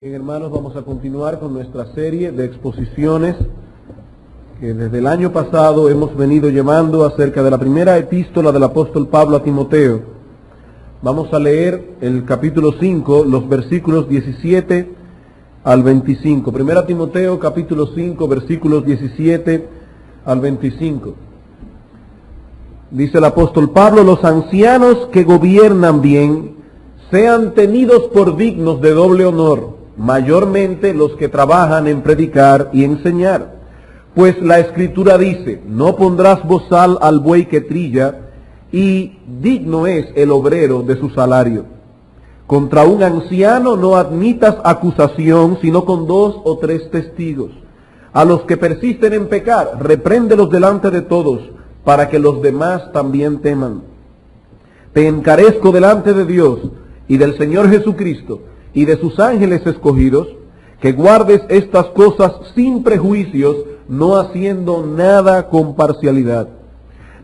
Bien, hermanos, vamos a continuar con nuestra serie de exposiciones que desde el año pasado hemos venido llevando acerca de la primera epístola del apóstol Pablo a Timoteo. Vamos a leer el capítulo 5, los versículos 17 al 25. Primera Timoteo, capítulo 5, versículos 17 al 25. Dice el apóstol Pablo: los ancianos que gobiernan bien sean tenidos por dignos de doble honor, mayormente los que trabajan en predicar y enseñar. Pues la Escritura dice: no pondrás bozal al buey que trilla, y digno es el obrero de su salario. Contra un anciano no admitas acusación, sino con 2 o 3 testigos. A los que persisten en pecar, repréndelos delante de todos, para que los demás también teman. Te encarezco delante de Dios y del Señor Jesucristo y de sus ángeles escogidos, que guardes estas cosas sin prejuicios, no haciendo nada con parcialidad.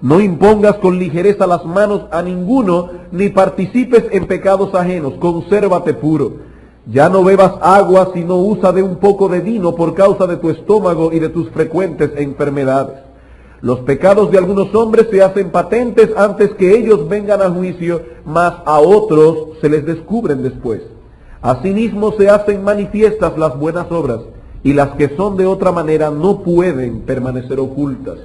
No impongas con ligereza las manos a ninguno, ni participes en pecados ajenos. Consérvate puro. Ya no bebas agua, sino usa de un poco de vino por causa de tu estómago y de tus frecuentes enfermedades. Los pecados de algunos hombres se hacen patentes antes que ellos vengan a juicio, mas a otros se les descubren después. Asimismo se hacen manifiestas las buenas obras, y las que son de otra manera no pueden permanecer ocultas.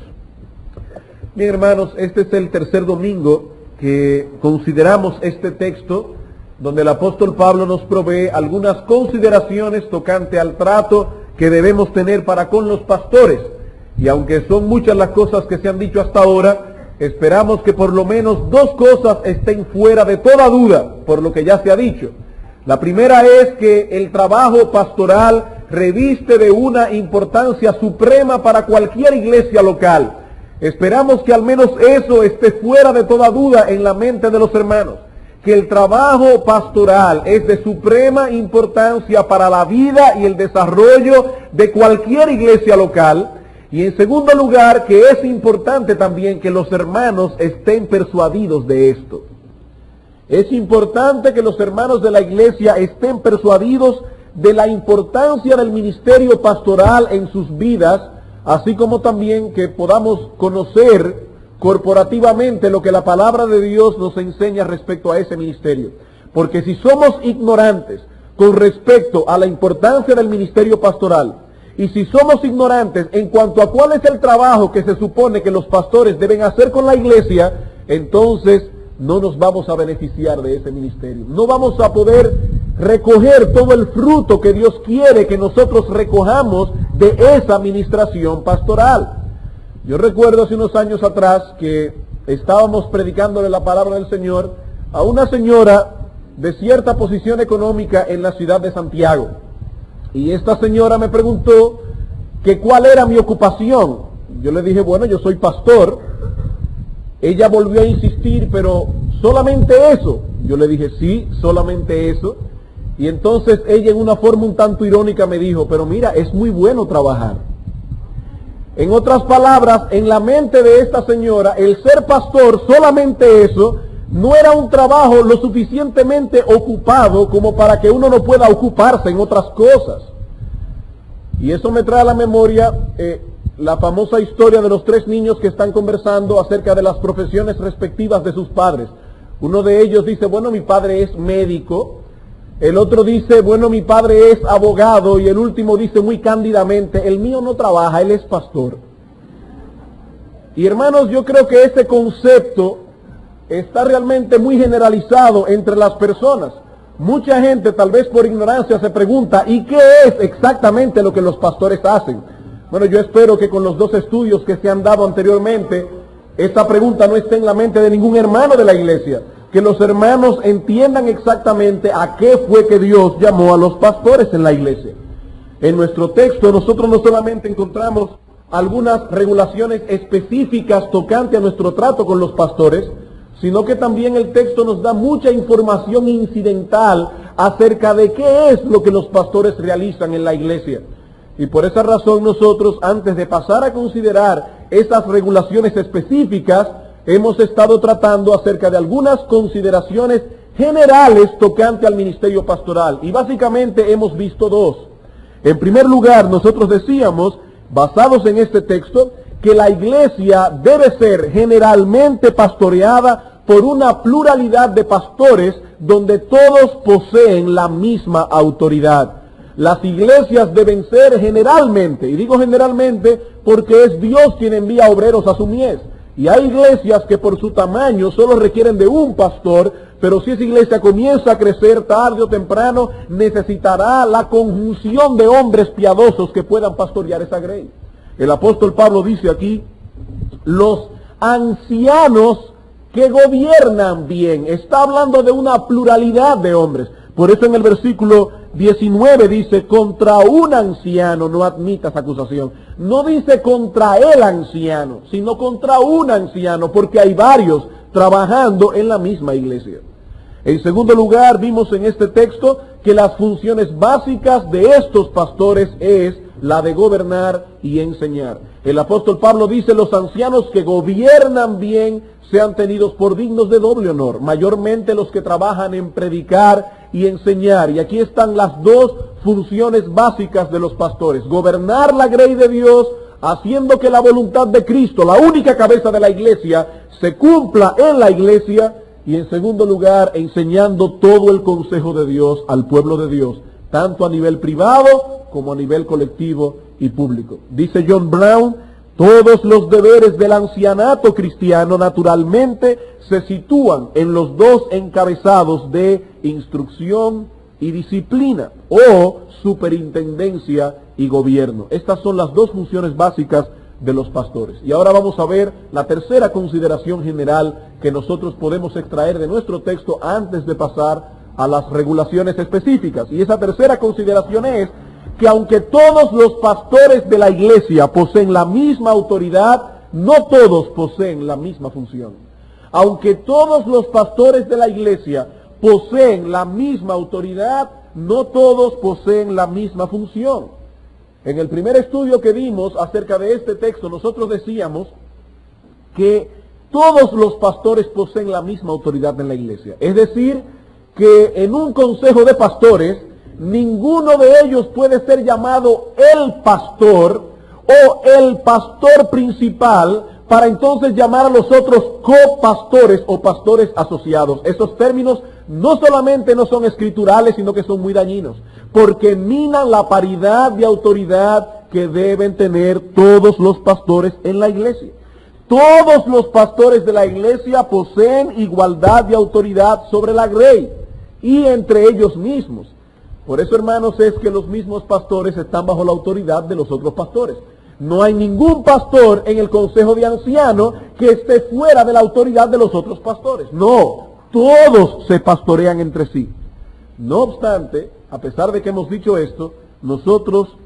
Bien, hermanos, este es el tercer domingo que consideramos este texto, donde el apóstol Pablo nos provee algunas consideraciones tocante al trato que debemos tener para con los pastores. Y aunque son muchas las cosas que se han dicho hasta ahora, esperamos que por lo menos 2 cosas estén fuera de toda duda por lo que ya se ha dicho. La primera es que el trabajo pastoral reviste de una importancia suprema para cualquier iglesia local. Esperamos que al menos eso esté fuera de toda duda en la mente de los hermanos, que el trabajo pastoral es de suprema importancia para la vida y el desarrollo de cualquier iglesia local. Y en segundo lugar, que es importante también que los hermanos estén persuadidos de esto. Es importante que los hermanos de la iglesia estén persuadidos de la importancia del ministerio pastoral en sus vidas, así como también que podamos conocer corporativamente lo que la palabra de Dios nos enseña respecto a ese ministerio. Porque si somos ignorantes con respecto a la importancia del ministerio pastoral, y si somos ignorantes en cuanto a cuál es el trabajo que se supone que los pastores deben hacer con la iglesia, entonces no nos vamos a beneficiar de ese ministerio. No vamos a poder recoger todo el fruto que Dios quiere que nosotros recojamos de esa administración pastoral. Yo recuerdo hace unos años atrás que estábamos predicándole la palabra del Señor a una señora de cierta posición económica en la ciudad de Santiago. Y esta señora me preguntó que cuál era mi ocupación. Yo le dije, bueno, yo soy pastor. Ella volvió a insistir, pero ¿solamente eso? Yo le dije, sí, solamente eso. Y entonces ella en una forma un tanto irónica me dijo, pero mira, es muy bueno trabajar. En otras palabras, en la mente de esta señora, el ser pastor, solamente eso, no era un trabajo lo suficientemente ocupado como para que uno no pueda ocuparse en otras cosas. Y eso me trae a la memoria la famosa historia de los 3 niños que están conversando acerca de las profesiones respectivas de sus padres. Uno de ellos dice, bueno, mi padre es médico. El otro dice, bueno, mi padre es abogado. Y el último dice muy cándidamente, el mío no trabaja, él es pastor. Y hermanos, yo creo que ese concepto está realmente muy generalizado entre las personas. Mucha gente, tal vez por ignorancia, se pregunta, ¿y qué es exactamente lo que los pastores hacen? Bueno, yo espero que con los 2 estudios que se han dado anteriormente, esta pregunta no esté en la mente de ningún hermano de la iglesia. Que los hermanos entiendan exactamente a qué fue que Dios llamó a los pastores en la iglesia. En nuestro texto nosotros no solamente encontramos algunas regulaciones específicas tocante a nuestro trato con los pastores, sino que también el texto nos da mucha información incidental acerca de qué es lo que los pastores realizan en la iglesia. Y por esa razón nosotros, antes de pasar a considerar esas regulaciones específicas, hemos estado tratando acerca de algunas consideraciones generales tocante al ministerio pastoral. Y básicamente hemos visto dos. En primer lugar, nosotros decíamos, basados en este texto, que la iglesia debe ser generalmente pastoreada por una pluralidad de pastores donde todos poseen la misma autoridad. Las iglesias deben ser generalmente, y digo generalmente porque es Dios quien envía obreros a su mies. Y hay iglesias que por su tamaño solo requieren de un pastor, pero si esa iglesia comienza a crecer tarde o temprano, necesitará la conjunción de hombres piadosos que puedan pastorear esa grey. El apóstol Pablo dice aquí, los ancianos que gobiernan bien. Está hablando de una pluralidad de hombres. Por eso en el versículo 19 dice, contra un anciano no admitas acusación. No dice contra el anciano, sino contra un anciano, porque hay varios trabajando en la misma iglesia. En segundo lugar, vimos en este texto que las funciones básicas de estos pastores es la de gobernar y enseñar. El apóstol Pablo dice, los ancianos que gobiernan bien sean tenidos por dignos de doble honor, mayormente los que trabajan en predicar y enseñar. Y aquí están las dos funciones básicas de los pastores: gobernar la grey de Dios, haciendo que la voluntad de Cristo, la única cabeza de la iglesia, se cumpla en la iglesia, y en segundo lugar, enseñando todo el consejo de Dios al pueblo de Dios, tanto a nivel privado como a nivel colectivo y público. Dice John Brown, todos los deberes del ancianato cristiano naturalmente se sitúan en los dos encabezados de instrucción y disciplina, o superintendencia y gobierno. Estas son las dos funciones básicas de los pastores. Y ahora vamos a ver la tercera consideración general que nosotros podemos extraer de nuestro texto antes de pasar a las regulaciones específicas. Y esa tercera consideración es que aunque todos los pastores de la iglesia poseen la misma autoridad, no todos poseen la misma función. Aunque todos los pastores de la iglesia poseen la misma autoridad, no todos poseen la misma función. En el primer estudio que vimos acerca de este texto, nosotros decíamos que todos los pastores poseen la misma autoridad en la iglesia. Es decir, que en un consejo de pastores, ninguno de ellos puede ser llamado el pastor o el pastor principal para entonces llamar a los otros copastores o pastores asociados. Esos términos no solamente no son escriturales, sino que son muy dañinos, porque minan la paridad de autoridad que deben tener todos los pastores en la iglesia. Todos los pastores de la iglesia poseen igualdad de autoridad sobre la grey y entre ellos mismos. Por eso, hermanos, es que los mismos pastores están bajo la autoridad de los otros pastores. No hay ningún pastor en el consejo de ancianos que esté fuera de la autoridad de los otros pastores. No, todos se pastorean entre sí. No obstante, a pesar de que hemos dicho esto, nosotros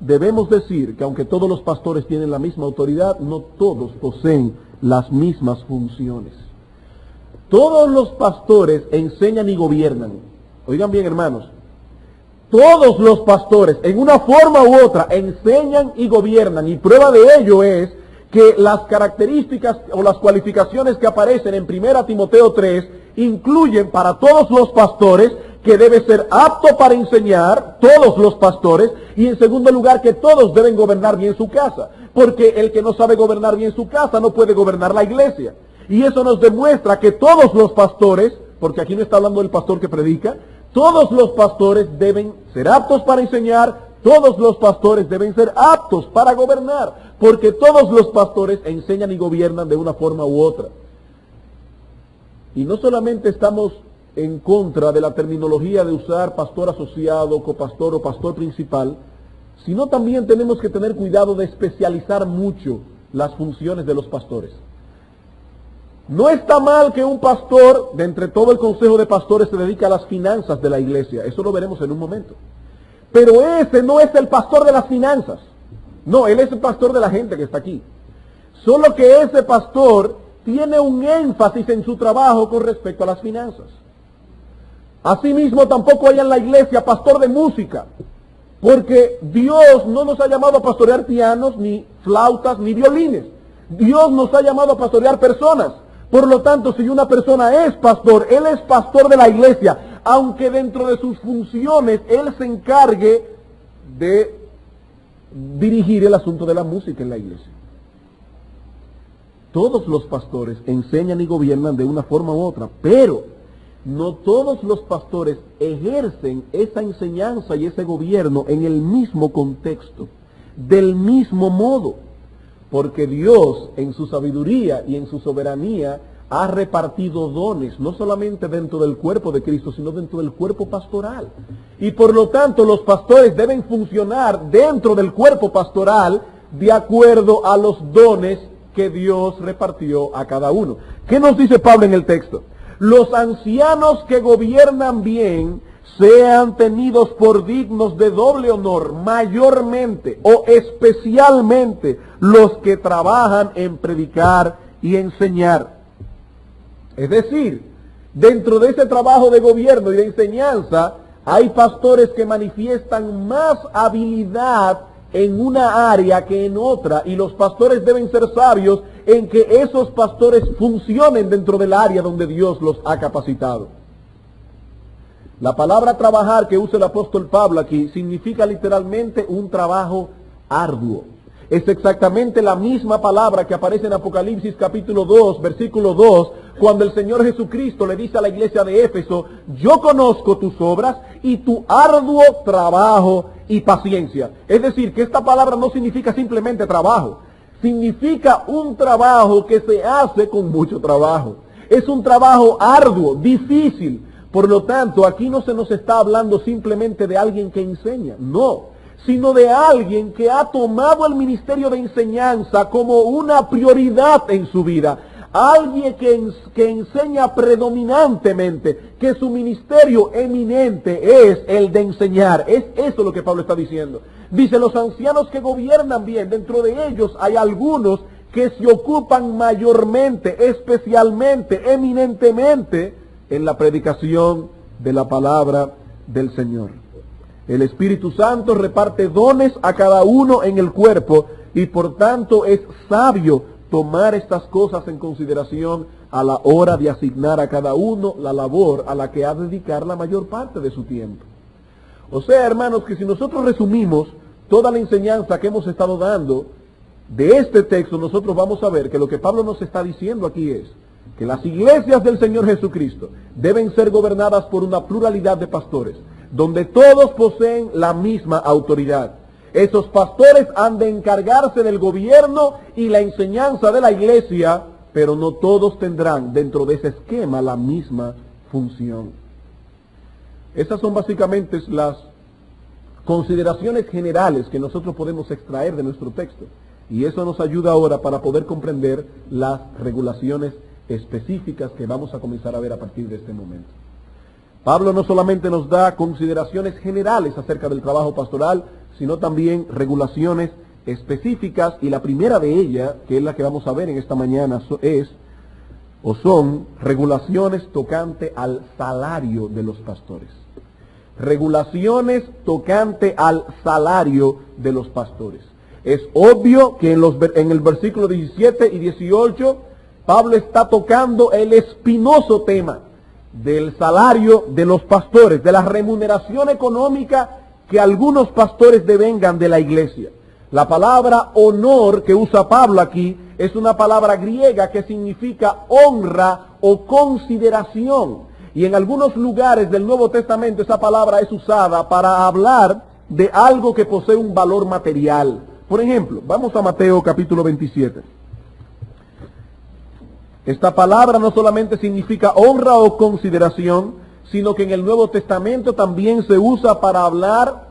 debemos decir que aunque todos los pastores tienen la misma autoridad, no todos poseen las mismas funciones. Todos los pastores enseñan y gobiernan. Oigan bien, hermanos. Todos los pastores, en una forma u otra, enseñan y gobiernan. Y prueba de ello es que las características o las cualificaciones que aparecen en 1 Timoteo 3 incluyen para todos los pastores que debe ser apto para enseñar, todos los pastores, y en segundo lugar que todos deben gobernar bien su casa, porque el que no sabe gobernar bien su casa no puede gobernar la iglesia. Y eso nos demuestra que todos los pastores, porque aquí no está hablando del pastor que predica, todos los pastores deben ser aptos para enseñar, todos los pastores deben ser aptos para gobernar, porque todos los pastores enseñan y gobiernan de una forma u otra. Y no solamente estamos en contra de la terminología de usar pastor asociado, copastor o pastor principal, sino también tenemos que tener cuidado de especializar mucho las funciones de los pastores. No está mal que un pastor, de entre todo el consejo de pastores, se dedique a las finanzas de la iglesia. Eso lo veremos en un momento. Pero ese no es el pastor de las finanzas. No, él es el pastor de la gente que está aquí. Solo que ese pastor tiene un énfasis en su trabajo con respecto a las finanzas. Asimismo, tampoco hay en la iglesia pastor de música, porque Dios no nos ha llamado a pastorear pianos, ni flautas, ni violines. Dios nos ha llamado a pastorear personas. Por lo tanto, si una persona es pastor, él es pastor de la iglesia, aunque dentro de sus funciones él se encargue de dirigir el asunto de la música en la iglesia. Todos los pastores enseñan y gobiernan de una forma u otra, pero no todos los pastores ejercen esa enseñanza y ese gobierno en el mismo contexto, del mismo modo, porque Dios en su sabiduría y en su soberanía ha repartido dones, no solamente dentro del cuerpo de Cristo, sino dentro del cuerpo pastoral. Y por lo tanto los pastores deben funcionar dentro del cuerpo pastoral de acuerdo a los dones que Dios repartió a cada uno. ¿Qué nos dice Pablo en el texto? Los ancianos que gobiernan bien sean tenidos por dignos de doble honor, mayormente o especialmente los que trabajan en predicar y enseñar. Es decir, dentro de ese trabajo de gobierno y de enseñanza, hay pastores que manifiestan más habilidad en una área que en otra, y los pastores deben ser sabios en que esos pastores funcionen dentro del área donde Dios los ha capacitado. La palabra trabajar que usa el apóstol Pablo aquí significa literalmente un trabajo arduo. Es exactamente la misma palabra que aparece en Apocalipsis capítulo 2, versículo 2, cuando el Señor Jesucristo le dice a la iglesia de Éfeso: yo conozco tus obras y tu arduo trabajo y paciencia. Es decir, que esta palabra no significa simplemente trabajo, significa un trabajo que se hace con mucho trabajo. Es un trabajo arduo, difícil. Por lo tanto, aquí no se nos está hablando simplemente de alguien que enseña, no, sino de alguien que ha tomado el ministerio de enseñanza como una prioridad en su vida. Alguien que enseña predominantemente, que su ministerio eminente es el de enseñar. Es eso lo que Pablo está diciendo. Dice, los ancianos que gobiernan bien, dentro de ellos hay algunos que se ocupan mayormente, especialmente, eminentemente en la predicación de la palabra del Señor. El Espíritu Santo reparte dones a cada uno en el cuerpo y por tanto es sabio tomar estas cosas en consideración a la hora de asignar a cada uno la labor a la que ha de dedicar la mayor parte de su tiempo. O sea, hermanos, que si nosotros resumimos toda la enseñanza que hemos estado dando de este texto, nosotros vamos a ver que lo que Pablo nos está diciendo aquí es que las iglesias del Señor Jesucristo deben ser gobernadas por una pluralidad de pastores, donde todos poseen la misma autoridad. Esos pastores han de encargarse del gobierno y la enseñanza de la iglesia, pero no todos tendrán dentro de ese esquema la misma función. Esas son básicamente las consideraciones generales que nosotros podemos extraer de nuestro texto. Y eso nos ayuda ahora para poder comprender las regulaciones específicas que vamos a comenzar a ver a partir de este momento. Pablo no solamente nos da consideraciones generales acerca del trabajo pastoral, sino también regulaciones específicas, y la primera de ellas, que es la que vamos a ver en esta mañana, son regulaciones tocante al salario de los pastores. Regulaciones tocante al salario de los pastores. Es obvio que en el versículo 17 y 18, Pablo está tocando el espinoso tema del salario de los pastores, de la remuneración económica que algunos pastores devengan de la iglesia. La palabra honor que usa Pablo aquí es una palabra griega que significa honra o consideración. Y en algunos lugares del Nuevo Testamento esa palabra es usada para hablar de algo que posee un valor material. Por ejemplo, vamos a Mateo capítulo 27. Esta palabra no solamente significa honra o consideración, sino que en el Nuevo Testamento también se usa para hablar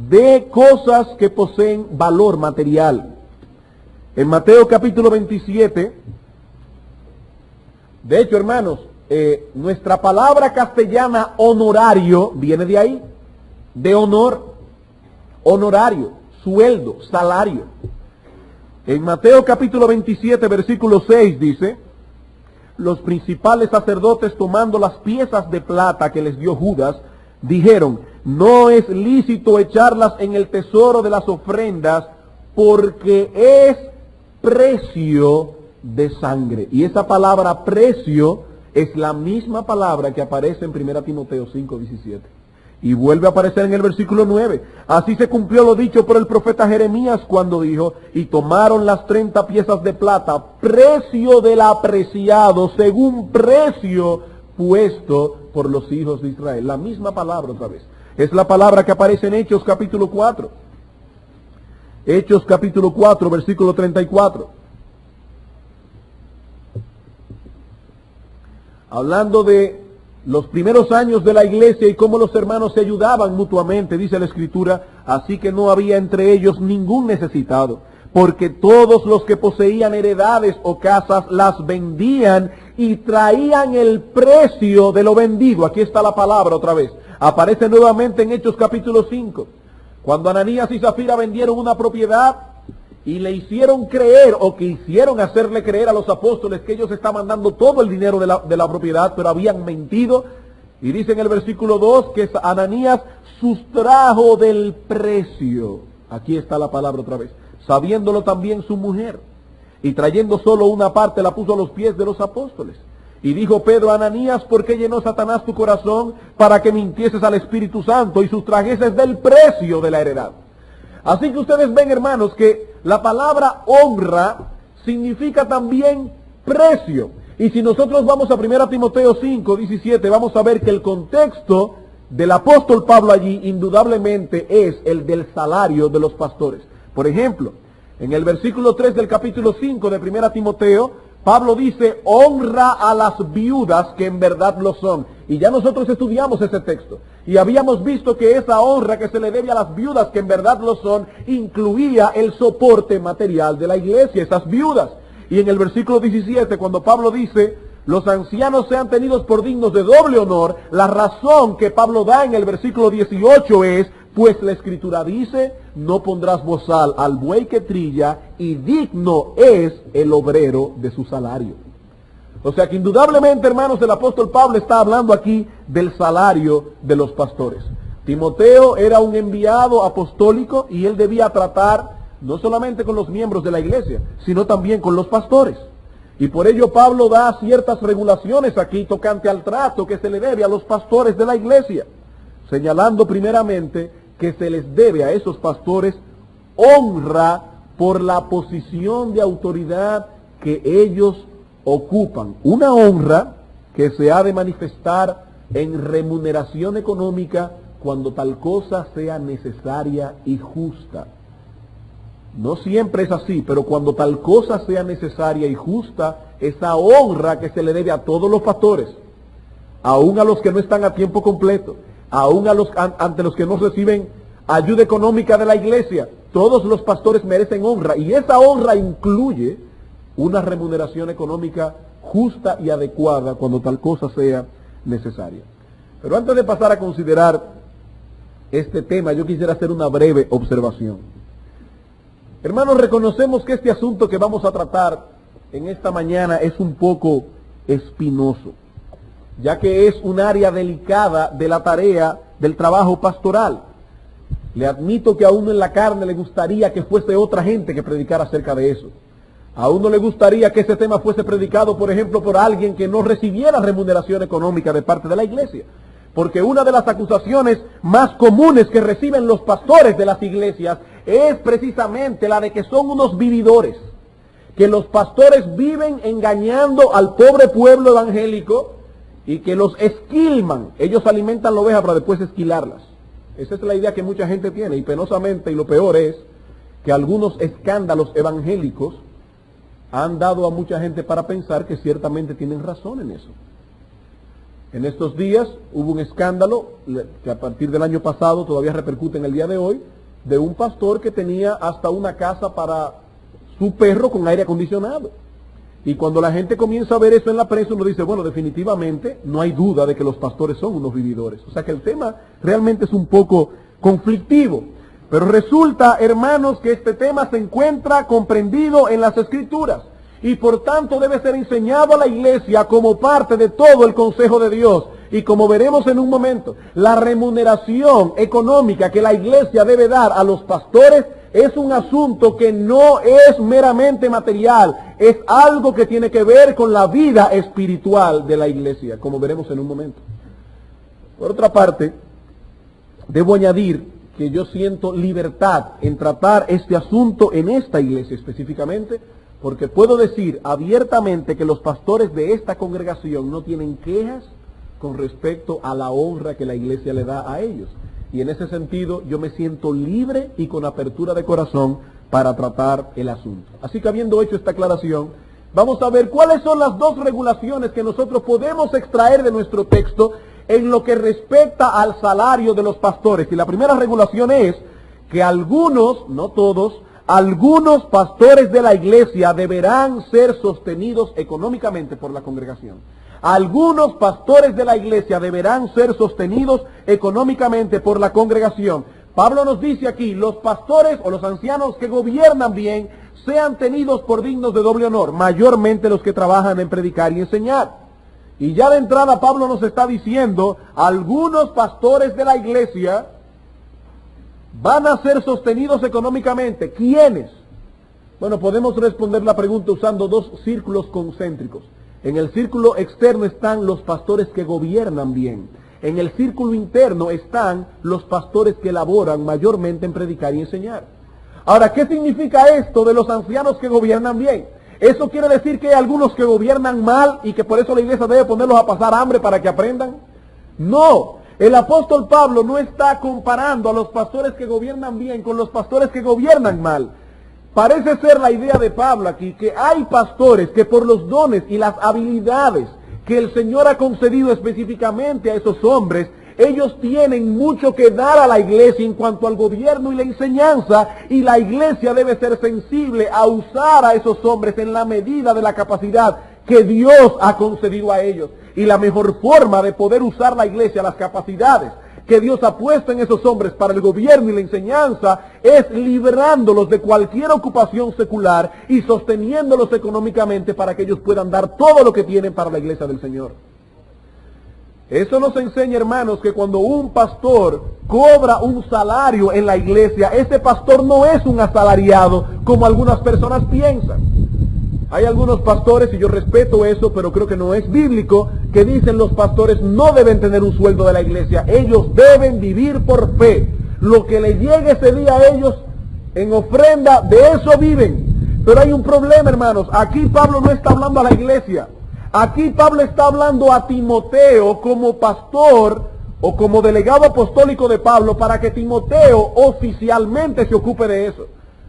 de cosas que poseen valor material. En Mateo capítulo 27, de hecho, hermanos, nuestra palabra castellana honorario viene de ahí, de honor, honorario, sueldo, salario. En Mateo capítulo 27, versículo 6 dice: los principales sacerdotes, tomando las piezas de plata que les dio Judas, dijeron: no es lícito echarlas en el tesoro de las ofrendas, porque es precio de sangre. Y esa palabra precio es la misma palabra que aparece en 1 Timoteo 5:17. Y vuelve a aparecer en el versículo 9. Así se cumplió lo dicho por el profeta Jeremías cuando dijo, y tomaron las 30 piezas de plata, precio del apreciado, según precio puesto por los hijos de Israel. La misma palabra otra vez. Es la palabra que aparece en Hechos capítulo 4. Hechos capítulo 4, versículo 34. Hablando de los primeros años de la iglesia y cómo los hermanos se ayudaban mutuamente, dice la Escritura, así que no había entre ellos ningún necesitado, porque todos los que poseían heredades o casas las vendían y traían el precio de lo vendido. Aquí está la palabra otra vez. Aparece nuevamente en Hechos capítulo 5. Cuando Ananías y Zafira vendieron una propiedad y le hicieron creer o quisieron hacerle creer a los apóstoles que ellos estaban dando todo el dinero de la propiedad, pero habían mentido. Y dice en el versículo 2 que Ananías sustrajo del precio. Aquí está la palabra otra vez. Sabiéndolo también su mujer. Y trayendo solo una parte la puso a los pies de los apóstoles. Y dijo Pedro a Ananías, ¿por qué llenó Satanás tu corazón para que mintieses al Espíritu Santo y sustrajeses del precio de la heredad? Así que ustedes ven, hermanos, que la palabra honra significa también precio. Y si nosotros vamos a 1 Timoteo 5:17, vamos a ver que el contexto del apóstol Pablo allí indudablemente es el del salario de los pastores. Por ejemplo, en el versículo 3 del capítulo 5 de 1 Timoteo, Pablo dice, honra a las viudas que en verdad lo son. Y ya nosotros estudiamos ese texto. Y habíamos visto que esa honra que se le debe a las viudas que en verdad lo son, incluía el soporte material de la iglesia, esas viudas. Y en el versículo 17, cuando Pablo dice, los ancianos sean tenidos por dignos de doble honor, la razón que Pablo da en el versículo 18 es, pues la Escritura dice, no pondrás bozal al buey que trilla, y digno es el obrero de su salario. O sea que indudablemente, hermanos, el apóstol Pablo está hablando aquí del salario de los pastores. Timoteo era un enviado apostólico y él debía tratar no solamente con los miembros de la iglesia, sino también con los pastores. Y por ello Pablo da ciertas regulaciones aquí tocante al trato que se le debe a los pastores de la iglesia, señalando primeramente que se les debe a esos pastores honra por la posición de autoridad que ellos ocupan. Una honra que se ha de manifestar en remuneración económica cuando tal cosa sea necesaria y justa. No siempre es así, pero cuando tal cosa sea necesaria y justa, esa honra que se le debe a todos los pastores, aún a los que no están a tiempo completo, aún ante los que no reciben ayuda económica de la iglesia, todos los pastores merecen honra, y esa honra incluye una remuneración económica justa y adecuada cuando tal cosa sea necesaria. Pero antes de pasar a considerar este tema, yo quisiera hacer una breve observación. Hermanos, reconocemos que este asunto que vamos a tratar en esta mañana es un poco espinoso, ya que es un área delicada de la tarea del trabajo pastoral. Le admito que a uno en la carne le gustaría que fuese otra gente que predicara acerca de eso. A uno le gustaría que ese tema fuese predicado, por ejemplo, por alguien que no recibiera remuneración económica de parte de la iglesia. Porque una de las acusaciones más comunes que reciben los pastores de las iglesias es precisamente la de que son unos vividores. Que los pastores viven engañando al pobre pueblo evangélico y que los esquilman. Ellos alimentan la oveja para después esquilarlas. Esa es la idea que mucha gente tiene, y penosamente, y lo peor es que algunos escándalos evangélicos han dado a mucha gente para pensar que ciertamente tienen razón en eso. En estos días hubo un escándalo que a partir del año pasado todavía repercute en el día de hoy, de un pastor que tenía hasta una casa para su perro con aire acondicionado. Y cuando la gente comienza a ver eso en la prensa, uno dice, bueno, definitivamente no hay duda de que los pastores son unos vividores. O sea que el tema realmente es un poco conflictivo. Pero resulta, hermanos, que este tema se encuentra comprendido en las Escrituras. Y por tanto debe ser enseñado a la iglesia como parte de todo el consejo de Dios. Y como veremos en un momento, la remuneración económica que la iglesia debe dar a los pastores es un asunto que no es meramente material, es algo que tiene que ver con la vida espiritual de la iglesia, como veremos en un momento. Por otra parte, debo añadir que yo siento libertad en tratar este asunto en esta iglesia específicamente, porque puedo decir abiertamente que los pastores de esta congregación no tienen quejas con respecto a la honra que la iglesia le da a ellos. Y en ese sentido yo me siento libre y con apertura de corazón para tratar el asunto. Así que habiendo hecho esta aclaración, vamos a ver cuáles son las dos regulaciones que nosotros podemos extraer de nuestro texto en lo que respecta al salario de los pastores. Y la primera regulación es que algunos, no todos, algunos pastores de la iglesia deberán ser sostenidos económicamente por la congregación. Algunos pastores de la iglesia deberán ser sostenidos económicamente por la congregación. Pablo nos dice aquí, los pastores o los ancianos que gobiernan bien sean tenidos por dignos de doble honor, mayormente los que trabajan en predicar y enseñar. Y ya de entrada Pablo nos está diciendo, algunos pastores de la iglesia van a ser sostenidos económicamente. ¿Quiénes? Bueno, podemos responder la pregunta usando dos círculos concéntricos. En el círculo externo están los pastores que gobiernan bien. En el círculo interno están los pastores que laboran mayormente en predicar y enseñar. Ahora, ¿qué significa esto de los ancianos que gobiernan bien? ¿Eso quiere decir que hay algunos que gobiernan mal y que por eso la iglesia debe ponerlos a pasar hambre para que aprendan? No, el apóstol Pablo no está comparando a los pastores que gobiernan bien con los pastores que gobiernan mal. Parece ser la idea de Pablo aquí, que hay pastores que por los dones y las habilidades que el Señor ha concedido específicamente a esos hombres, ellos tienen mucho que dar a la iglesia en cuanto al gobierno y la enseñanza, y la iglesia debe ser sensible a usar a esos hombres en la medida de la capacidad que Dios ha concedido a ellos. Y la mejor forma de poder usar la iglesia, las capacidades que Dios ha puesto en esos hombres para el gobierno y la enseñanza, es librándolos de cualquier ocupación secular y sosteniéndolos económicamente para que ellos puedan dar todo lo que tienen para la iglesia del Señor. Eso nos enseña, hermanos, que cuando un pastor cobra un salario en la iglesia, ese pastor no es un asalariado como algunas personas piensan. Hay algunos pastores, y yo respeto eso, pero creo que no es bíblico, que dicen los pastores no deben tener un sueldo de la iglesia, ellos deben vivir por fe. Lo que le llegue ese día a ellos en ofrenda, de eso viven. Pero hay un problema, hermanos, aquí Pablo no está hablando a la iglesia. Aquí Pablo está hablando a Timoteo como pastor o como delegado apostólico de Pablo para que Timoteo oficialmente se ocupe de eso.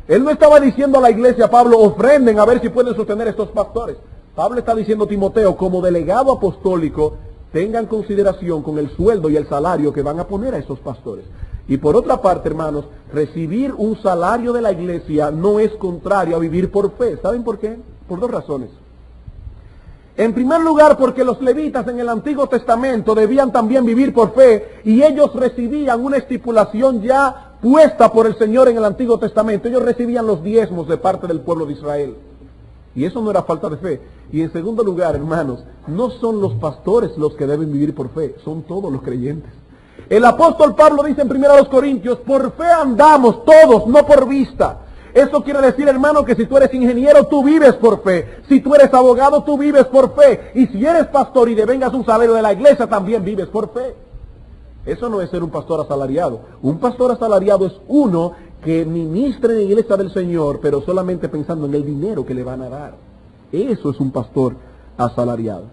Él no estaba diciendo a la iglesia, Pablo, ofrenden a ver si pueden sostener estos pastores. Pablo está diciendo a Timoteo, como delegado apostólico, tengan consideración con el sueldo y el salario que van a poner a esos pastores. Y por otra parte, hermanos, recibir un salario de la iglesia no es contrario a vivir por fe. ¿Saben por qué? Por dos razones. En primer lugar, porque los levitas en el Antiguo Testamento debían también vivir por fe y ellos recibían una estipulación ya puesta por el Señor en el Antiguo Testamento. Ellos recibían los diezmos de parte del pueblo de Israel. Y eso no era falta de fe. Y en segundo lugar, hermanos, no son los pastores los que deben vivir por fe, son todos los creyentes. El apóstol Pablo dice en 1 Corintios, por fe andamos todos, no por vista. Eso quiere decir, hermano, que si tú eres ingeniero, tú vives por fe. Si tú eres abogado, tú vives por fe. Y si eres pastor y devengas un salario de la iglesia, también vives por fe. Eso no es ser un pastor asalariado. Un pastor asalariado es uno que ministra en la iglesia del Señor, pero solamente pensando en el dinero que le van a dar. Eso es un pastor asalariado.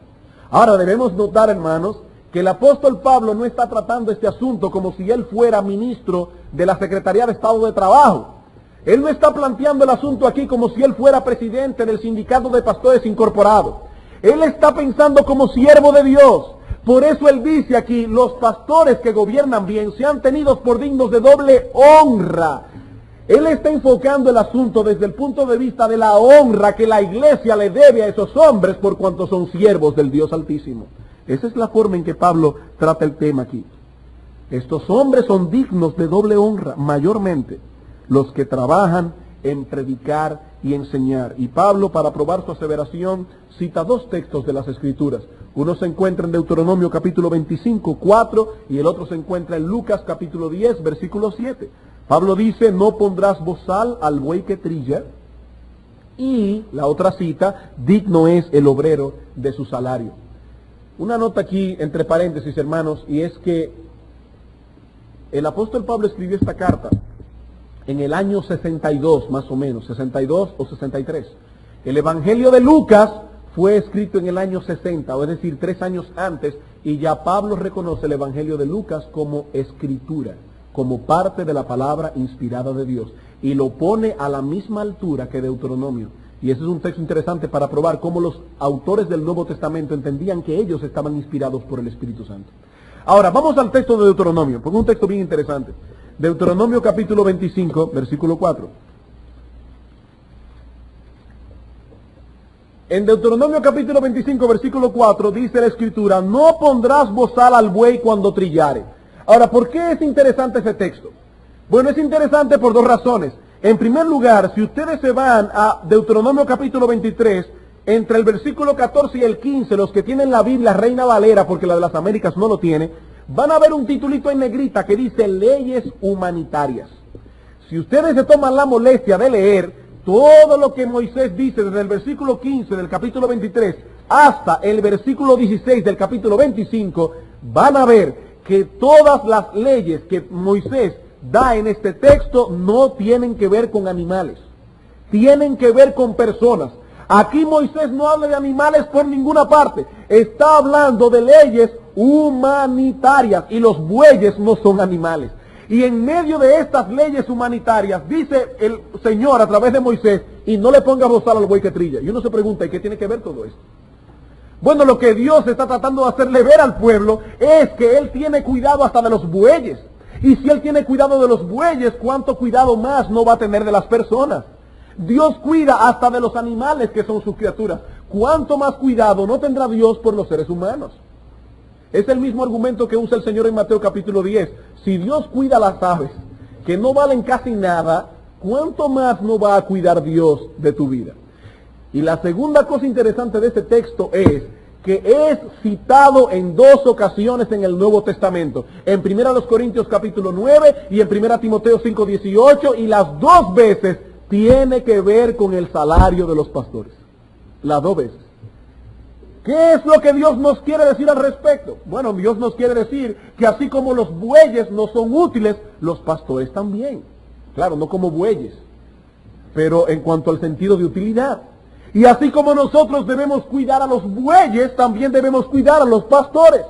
Ahora debemos notar, hermanos, que el apóstol Pablo no está tratando este asunto como si él fuera ministro de la Secretaría de Estado de Trabajo. Él no está planteando el asunto aquí como si él fuera presidente del sindicato de pastores incorporados. Él está pensando como siervo de Dios. Por eso él dice aquí, los pastores que gobiernan bien sean tenidos por dignos de doble honra. Él está enfocando el asunto desde el punto de vista de la honra que la iglesia le debe a esos hombres por cuanto son siervos del Dios Altísimo. Esa es la forma en que Pablo trata el tema aquí. Estos hombres son dignos de doble honra, mayormente los que trabajan en predicar y enseñar. Y Pablo, para probar su aseveración, cita dos textos de las Escrituras. Uno se encuentra en Deuteronomio capítulo 25, 4, y el otro se encuentra en Lucas capítulo 10, versículo 7. Pablo dice, no pondrás bozal al buey que trilla, Y la otra cita, digno es el obrero de su salario. Una nota aquí entre paréntesis, hermanos, y es que el apóstol Pablo escribió esta carta en el año 62, más o menos, 62 o 63. El Evangelio de Lucas fue escrito en el año 60, o es decir, 3 años antes, y ya Pablo reconoce el Evangelio de Lucas como escritura, como parte de la palabra inspirada de Dios, y lo pone a la misma altura que Deuteronomio. Y ese es un texto interesante para probar cómo los autores del Nuevo Testamento entendían que ellos estaban inspirados por el Espíritu Santo. Ahora, vamos al texto de Deuteronomio, porque es un texto bien interesante. Deuteronomio capítulo 25, versículo 4. En Deuteronomio capítulo 25, versículo 4, dice la Escritura, no pondrás bozal al buey cuando trillare. Ahora, ¿por qué es interesante ese texto? Bueno, es interesante por 2 razones. En primer lugar, si ustedes se van a Deuteronomio capítulo 23, entre el versículo 14 y el 15, los que tienen la Biblia Reina Valera, porque la de las Américas no lo tiene, van a ver un titulito en negrita que dice leyes humanitarias. Si ustedes se toman la molestia de leer todo lo que Moisés dice desde el versículo 15 del capítulo 23 hasta el versículo 16 del capítulo 25, van a ver que todas las leyes que Moisés da en este texto no tienen que ver con animales, tienen que ver con personas. Aquí Moisés no habla de animales por ninguna parte, está hablando de leyes humanitarias, y los bueyes no son animales. Y en medio de estas leyes humanitarias, dice el Señor a través de Moisés, y no le ponga bozal al buey que trilla. Y uno se pregunta, ¿y qué tiene que ver todo esto? Bueno, lo que Dios está tratando de hacerle ver al pueblo es que Él tiene cuidado hasta de los bueyes. Y si Él tiene cuidado de los bueyes, ¿cuánto cuidado más no va a tener de las personas? Dios cuida hasta de los animales que son sus criaturas. ¿Cuánto más cuidado no tendrá Dios por los seres humanos? Es el mismo argumento que usa el Señor en Mateo capítulo 10. Si Dios cuida las aves, que no valen casi nada, ¿cuánto más no va a cuidar Dios de tu vida? Y la segunda cosa interesante de este texto es que es citado en 2 ocasiones en el Nuevo Testamento. En 1 Corintios capítulo 9 y en 1 Timoteo 5:18, y las 2 veces tiene que ver con el salario de los pastores. Las 2 veces. ¿Qué es lo que Dios nos quiere decir al respecto? Bueno, Dios nos quiere decir que así como los bueyes no son útiles, los pastores también. Claro, no como bueyes, pero en cuanto al sentido de utilidad. Y así como nosotros debemos cuidar a los bueyes, también debemos cuidar a los pastores.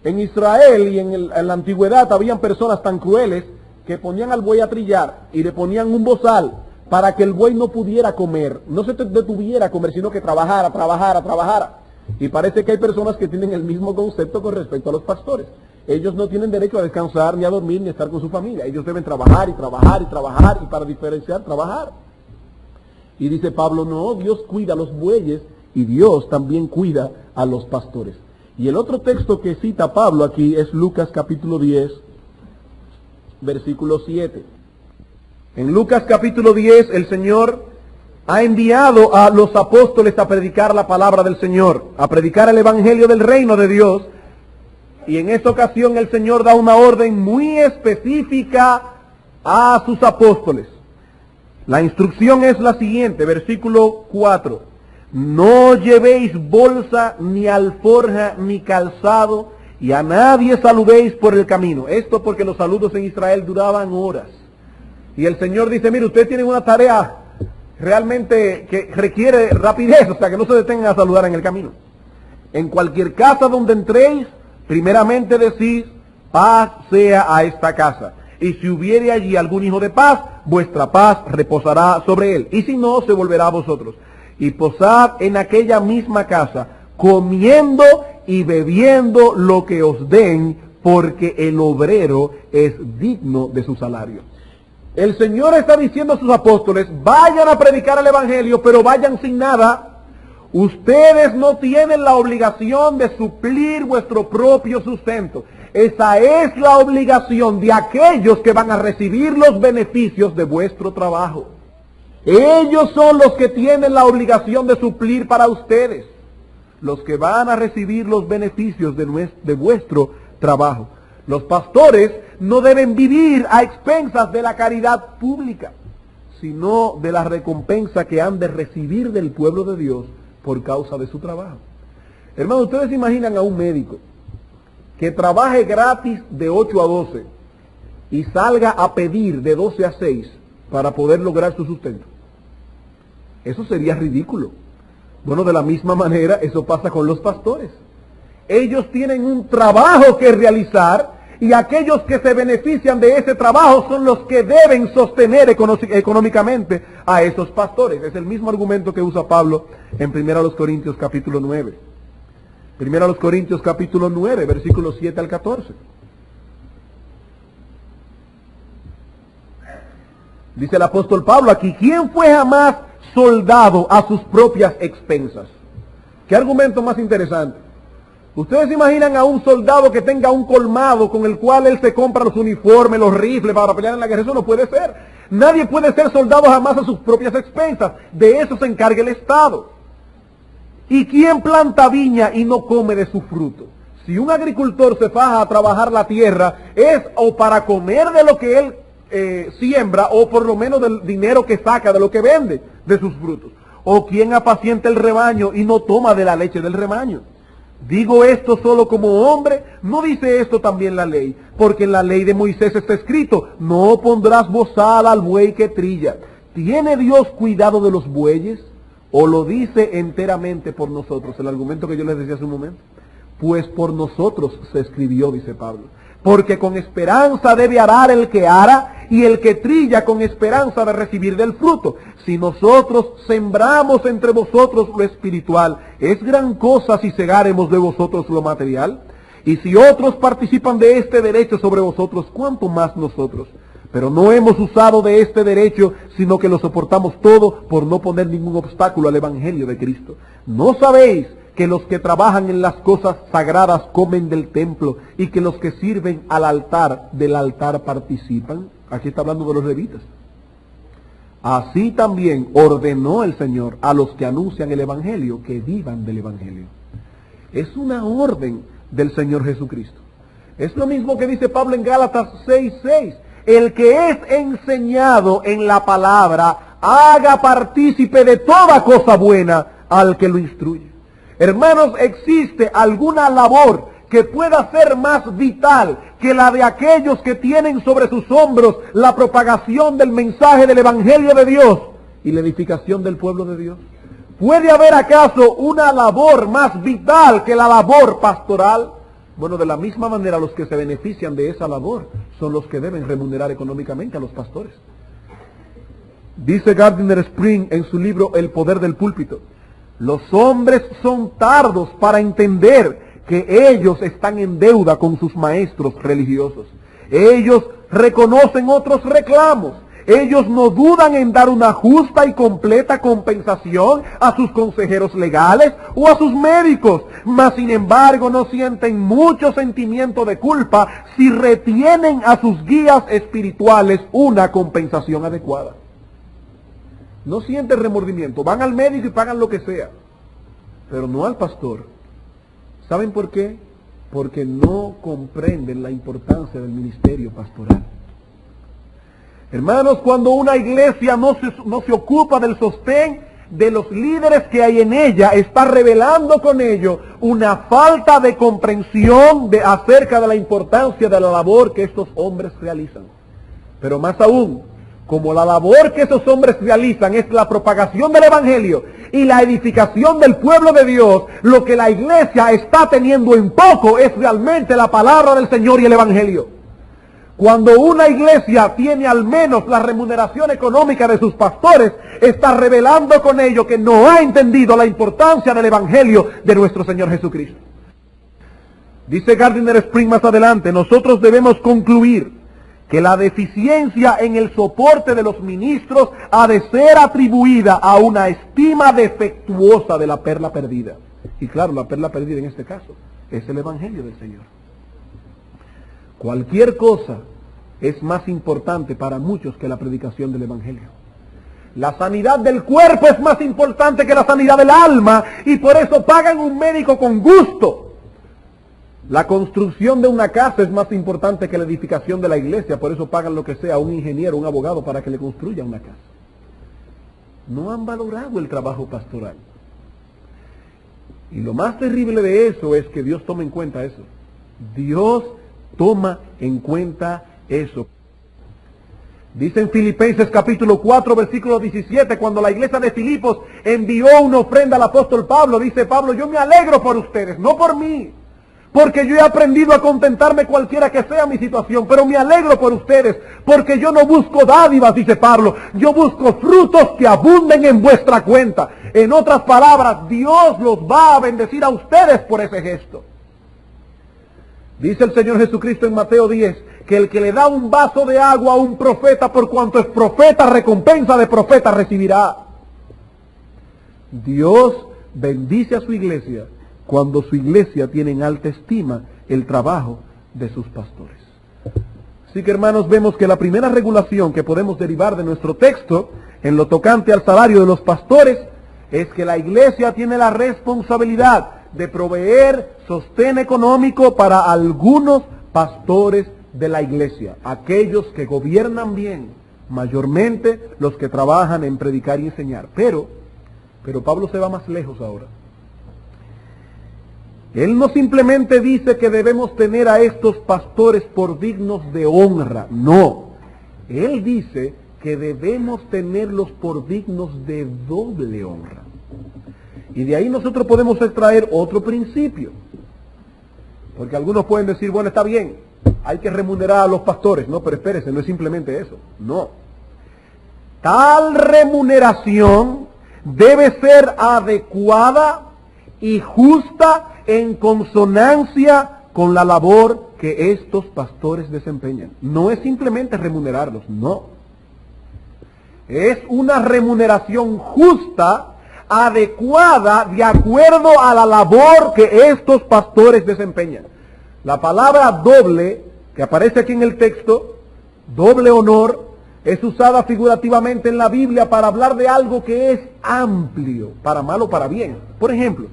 En Israel y en la antigüedad habían personas tan crueles que ponían al buey a trillar y le ponían un bozal para que el buey no pudiera comer, no se detuviera a comer, sino que trabajara. Y parece que hay personas que tienen el mismo concepto con respecto a los pastores. Ellos no tienen derecho a descansar, ni a dormir, ni a estar con su familia. Ellos deben trabajar, y para diferenciar, trabajar. Y dice Pablo, no, Dios cuida a los bueyes y Dios también cuida a los pastores. Y el otro texto que cita Pablo aquí es Lucas capítulo 10, versículo 7. En Lucas capítulo 10 el Señor ha enviado a los apóstoles a predicar la palabra del Señor, a predicar el evangelio del reino de Dios. Y en esta ocasión el Señor da una orden muy específica a sus apóstoles. La instrucción es la siguiente, versículo 4. No llevéis bolsa, ni alforja, ni calzado, y a nadie saludéis por el camino. Esto porque los saludos en Israel duraban horas. Y el Señor dice, mire, ustedes tienen una tarea realmente que requiere rapidez, o sea, que no se detengan a saludar en el camino. En cualquier casa donde entréis, primeramente decís, paz sea a esta casa. Y si hubiere allí algún hijo de paz, vuestra paz reposará sobre él. Y si no, se volverá a vosotros. Y posad en aquella misma casa, comiendo y bebiendo lo que os den, porque el obrero es digno de su salario. El Señor está diciendo a sus apóstoles, vayan a predicar el evangelio, pero vayan sin nada. Ustedes no tienen la obligación de suplir vuestro propio sustento. Esa es la obligación de aquellos que van a recibir los beneficios de vuestro trabajo. Ellos son los que tienen la obligación de suplir para ustedes, los que van a recibir los beneficios de vuestro trabajo. Los pastores no deben vivir a expensas de la caridad pública. sino de la recompensa que han de recibir del pueblo de Dios por causa de su trabajo. Hermanos, ustedes se imaginan a un médico que trabaje gratis de 8 a 12 y salga a pedir de 12 a 6 para poder lograr su sustento. Eso sería ridículo. Bueno, de la misma manera, eso pasa con los pastores. Ellos tienen un trabajo que realizar y aquellos que se benefician de ese trabajo son los que deben sostener económicamente a esos pastores. Es el mismo argumento que usa Pablo en 1 Corintios capítulo 9. 1 Corintios capítulo 9, versículos 7 al 14. Dice el apóstol Pablo aquí, ¿quién fue jamás soldado a sus propias expensas? ¿Qué argumento más interesante? Ustedes se imaginan a un soldado que tenga un colmado con el cual él se compra los uniformes, los rifles para pelear en la guerra. Eso no puede ser. Nadie puede ser soldado jamás a sus propias expensas. De eso se encarga el Estado. ¿Y quién planta viña y no come de su fruto? Si un agricultor se faja a trabajar la tierra, es o para comer de lo que él siembra, o por lo menos del dinero que saca de lo que vende de sus frutos. O quien apacienta el rebaño y no toma de la leche del rebaño. Digo esto solo como hombre, ¿no dice esto también la ley? Porque en la ley de Moisés está escrito, no pondrás bozal al buey que trilla. ¿Tiene Dios cuidado de los bueyes? ¿O lo dice enteramente por nosotros? El argumento que yo les decía hace un momento. Pues por nosotros se escribió, dice Pablo. Porque con esperanza debe arar el que ara, y el que trilla con esperanza de recibir del fruto. Si nosotros sembramos entre vosotros lo espiritual, ¿es gran cosa si segáremos de vosotros lo material? Y si otros participan de este derecho sobre vosotros, ¿cuánto más nosotros? Pero no hemos usado de este derecho, sino que lo soportamos todo por no poner ningún obstáculo al Evangelio de Cristo. ¿No sabéis que los que trabajan en las cosas sagradas comen del templo y que los que sirven al altar del altar participan? Aquí está hablando de los levitas. Así también ordenó el Señor a los que anuncian el Evangelio que vivan del Evangelio. Es una orden del Señor Jesucristo. Es lo mismo que dice Pablo en Gálatas 6:6. El que es enseñado en la palabra, haga partícipe de toda cosa buena al que lo instruye. Hermanos, ¿existe alguna labor que pueda ser más vital que la de aquellos que tienen sobre sus hombros la propagación del mensaje del Evangelio de Dios y la edificación del pueblo de Dios? ¿Puede haber acaso una labor más vital que la labor pastoral? Bueno, de la misma manera los que se benefician de esa labor son los que deben remunerar económicamente a los pastores. Dice Gardiner Spring en su libro El poder del púlpito, los hombres son tardos para entender que ellos están en deuda con sus maestros religiosos. Ellos reconocen otros reclamos. Ellos no dudan en dar una justa y completa compensación a sus consejeros legales o a sus médicos, mas sin embargo no sienten mucho sentimiento de culpa si retienen a sus guías espirituales una compensación adecuada. No sienten remordimiento, van al médico y pagan lo que sea, pero no al pastor. ¿Saben por qué? Porque no comprenden la importancia del ministerio pastoral. Hermanos, cuando una iglesia no se ocupa del sostén de los líderes que hay en ella, está revelando con ello una falta de comprensión acerca de la importancia de la labor que estos hombres realizan. Pero más aún, como la labor que esos hombres realizan es la propagación del Evangelio y la edificación del pueblo de Dios, lo que la iglesia está teniendo en poco es realmente la palabra del Señor y el Evangelio. Cuando una iglesia tiene al menos la remuneración económica de sus pastores, está revelando con ello que no ha entendido la importancia del Evangelio de nuestro Señor Jesucristo. Dice Gardiner Spring más adelante, nosotros debemos concluir que la deficiencia en el soporte de los ministros ha de ser atribuida a una estima defectuosa de la perla perdida. Y claro, la perla perdida en este caso es el Evangelio del Señor. Cualquier cosa es más importante para muchos que la predicación del Evangelio. La sanidad del cuerpo es más importante que la sanidad del alma y por eso pagan un médico con gusto. La construcción de una casa es más importante que la edificación de la iglesia, por eso pagan lo que sea a un ingeniero, un abogado para que le construya una casa. no han valorado el trabajo pastoral. Y lo más terrible de eso es que Dios toma en cuenta eso. Dios toma en cuenta eso. Dice en Filipenses capítulo 4, versículo 17, cuando la iglesia de Filipos envió una ofrenda al apóstol Pablo, dice Pablo, yo me alegro por ustedes, no por mí, porque yo he aprendido a contentarme cualquiera que sea mi situación, pero me alegro por ustedes, porque yo no busco dádivas, dice Pablo, yo busco frutos que abunden en vuestra cuenta. En otras palabras, Dios los va a bendecir a ustedes por ese gesto. Dice el Señor Jesucristo en Mateo 10, que el que le da un vaso de agua a un profeta, por cuanto es profeta, recompensa de profeta recibirá. Dios bendice a su iglesia cuando su iglesia tiene en alta estima el trabajo de sus pastores. Así que, hermanos, vemos que la primera regulación que podemos derivar de nuestro texto en lo tocante al salario de los pastores es que la iglesia tiene la responsabilidad de proveer sostén económico para algunos pastores de la iglesia, aquellos que gobiernan bien, mayormente los que trabajan en predicar y enseñar. Pero Pablo se va más lejos ahora. Él no simplemente dice que debemos tener a estos pastores por dignos de honra, no. Él dice que debemos tenerlos por dignos de doble honra. Y de ahí nosotros podemos extraer otro principio. Porque algunos pueden decir, bueno, está bien, hay que remunerar a los pastores. No, pero espérese, no es simplemente eso. No. Tal remuneración debe ser adecuada y justa en consonancia con la labor que estos pastores desempeñan. No es simplemente remunerarlos, no. Es una remuneración justa, adecuada, de acuerdo a la labor que estos pastores desempeñan. La palabra doble, que aparece aquí en el texto, doble honor, es usada figurativamente en la Biblia para hablar de algo que es amplio, para mal o para bien. Por ejemplo,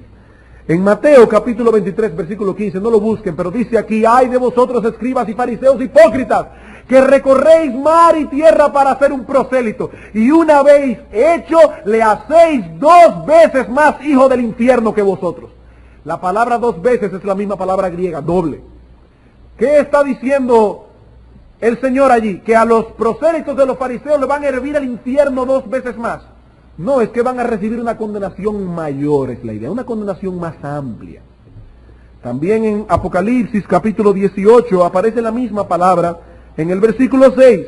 en Mateo capítulo 23, versículo 15, no lo busquen, pero dice aquí, ay de vosotros escribas y fariseos hipócritas, que recorréis mar y tierra para hacer un prosélito, y una vez hecho, le hacéis 2 veces más hijo del infierno que vosotros. La palabra 2 veces es la misma palabra griega, doble. ¿Qué está diciendo el Señor allí? Que a los prosélitos de los fariseos le van a hervir el infierno 2 veces más. No, es que van a recibir una condenación mayor, es la idea, una condenación más amplia. También en Apocalipsis capítulo 18 aparece la misma palabra. En el versículo 6,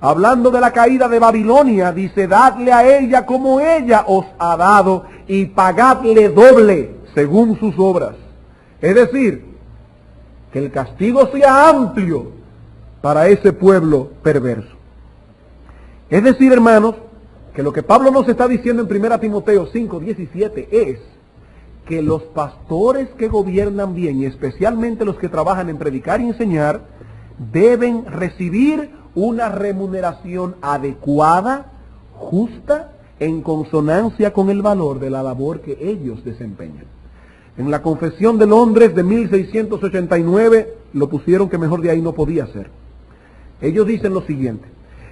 hablando de la caída de Babilonia, dice, dadle a ella como ella os ha dado y pagadle doble según sus obras. Es decir, que el castigo sea amplio para ese pueblo perverso. Es decir, hermanos, que lo que Pablo nos está diciendo en 1 Timoteo 5:17 es que los pastores que gobiernan bien, y especialmente los que trabajan en predicar y enseñar, deben recibir una remuneración adecuada, justa, en consonancia con el valor de la labor que ellos desempeñan. En la Confesión de Londres de 1689 lo pusieron que mejor de ahí no podía ser. Ellos dicen lo siguiente: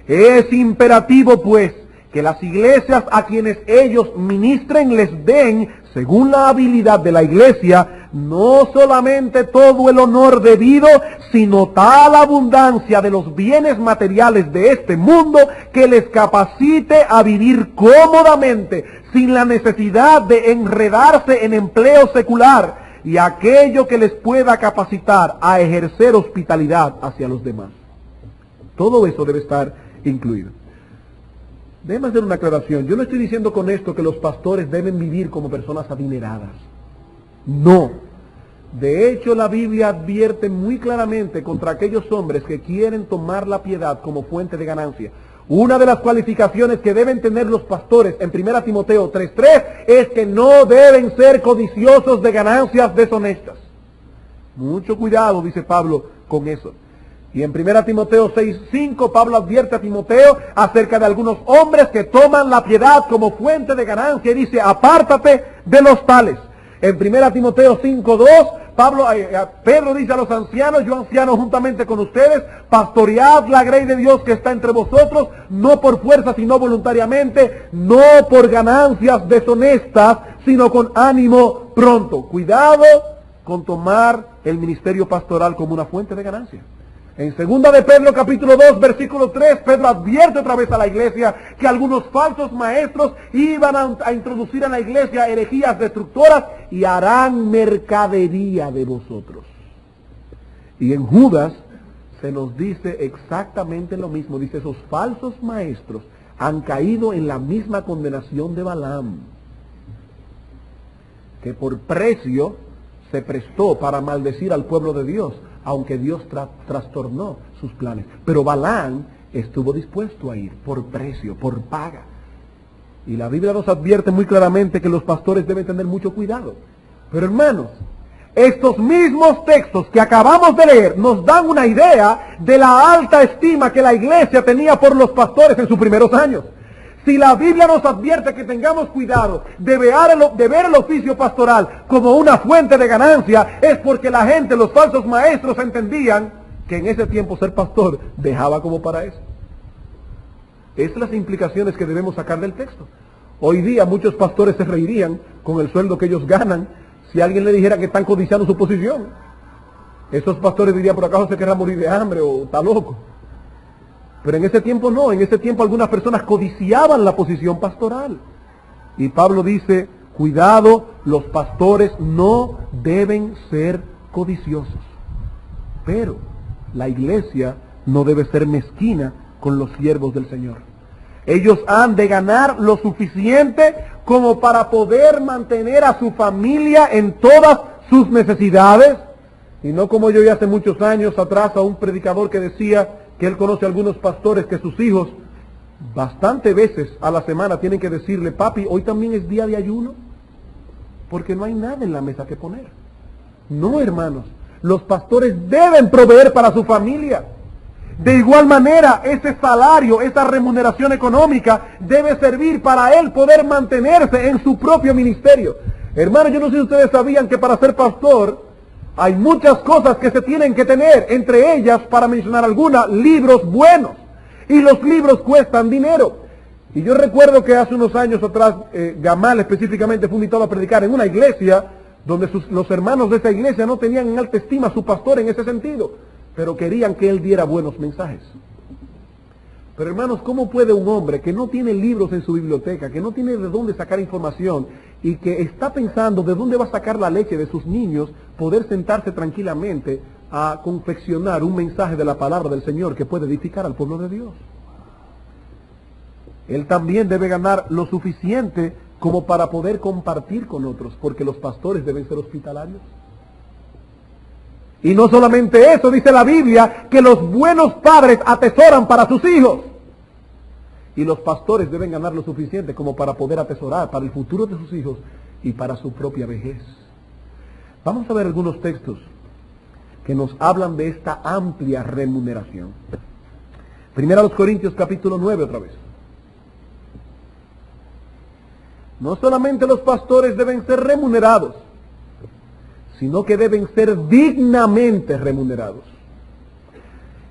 es imperativo pues que las iglesias a quienes ellos ministren les den, según la habilidad de la iglesia, no solamente todo el honor debido, sino tal abundancia de los bienes materiales de este mundo que les capacite a vivir cómodamente, sin la necesidad de enredarse en empleo secular, y aquello que les pueda capacitar a ejercer hospitalidad hacia los demás. Todo eso debe estar incluido. Déjame hacer una aclaración. Yo no estoy diciendo con esto que los pastores deben vivir como personas adineradas. No. De hecho, la Biblia advierte muy claramente contra aquellos hombres que quieren tomar la piedad como fuente de ganancia. Una de las cualificaciones que deben tener los pastores en 1 Timoteo 3:3 es que no deben ser codiciosos de ganancias deshonestas. Mucho cuidado, dice Pablo, con eso. Y en 1 Timoteo 6:5 Pablo advierte a Timoteo acerca de algunos hombres que toman la piedad como fuente de ganancia y dice, apártate de los tales. En 1 Timoteo 5:2 Pedro dice a los ancianos, yo anciano juntamente con ustedes, pastoread la grey de Dios que está entre vosotros, no por fuerza sino voluntariamente, no por ganancias deshonestas, sino con ánimo pronto. Cuidado con tomar el ministerio pastoral como una fuente de ganancia. En 2 de Pedro capítulo 2 versículo 3, Pedro advierte otra vez a la iglesia que algunos falsos maestros iban a introducir en la iglesia herejías destructoras y harán mercadería de vosotros. Y en Judas se nos dice exactamente lo mismo. Dice, esos falsos maestros han caído en la misma condenación de Balaam, que por precio se prestó para maldecir al pueblo de Dios, aunque Dios trastornó sus planes. Pero Balaam estuvo dispuesto a ir por precio, por paga. Y la Biblia nos advierte muy claramente que los pastores deben tener mucho cuidado. Pero hermanos, estos mismos textos que acabamos de leer nos dan una idea de la alta estima que la iglesia tenía por los pastores en sus primeros años. Si la Biblia nos advierte que tengamos cuidado de ver el oficio pastoral como una fuente de ganancia, es porque la gente, los falsos maestros, entendían que en ese tiempo ser pastor dejaba como para eso. Esas son las implicaciones que debemos sacar del texto. Hoy día muchos pastores se reirían con el sueldo que ellos ganan si alguien le dijera que están codiciando su posición. Esos pastores dirían, por acaso se querrá morir de hambre o está loco. Pero en ese tiempo no, en ese tiempo algunas personas codiciaban la posición pastoral. Y Pablo dice, cuidado, los pastores no deben ser codiciosos. Pero la iglesia no debe ser mezquina con los siervos del Señor. Ellos han de ganar lo suficiente como para poder mantener a su familia en todas sus necesidades. Y no como yo vi hace muchos años atrás a un predicador que decía que él conoce a algunos pastores que sus hijos bastante veces a la semana tienen que decirle, papi, hoy también es día de ayuno, porque no hay nada en la mesa que poner. No, hermanos, los pastores deben proveer para su familia. De igual manera, ese salario, esa remuneración económica debe servir para él poder mantenerse en su propio ministerio. Hermanos, yo no sé si ustedes sabían que para ser pastor hay muchas cosas que se tienen que tener, entre ellas, para mencionar algunas, libros buenos. Y los libros cuestan dinero. Y yo recuerdo que hace unos años atrás, Gamal específicamente fue invitado a predicar en una iglesia donde los hermanos de esa iglesia no tenían en alta estima a su pastor en ese sentido, pero querían que él diera buenos mensajes. Pero hermanos, ¿cómo puede un hombre que no tiene libros en su biblioteca, que no tiene de dónde sacar información y que está pensando de dónde va a sacar la leche de sus niños, poder sentarse tranquilamente a confeccionar un mensaje de la palabra del Señor que puede edificar al pueblo de Dios? Él también debe ganar lo suficiente como para poder compartir con otros, porque los pastores deben ser hospitalarios. Y no solamente eso, dice la Biblia, que los buenos padres atesoran para sus hijos. Y los pastores deben ganar lo suficiente como para poder atesorar para el futuro de sus hijos y para su propia vejez. Vamos a ver algunos textos que nos hablan de esta amplia remuneración. Primera a los Corintios capítulo 9 otra vez. No solamente los pastores deben ser remunerados, sino que deben ser dignamente remunerados.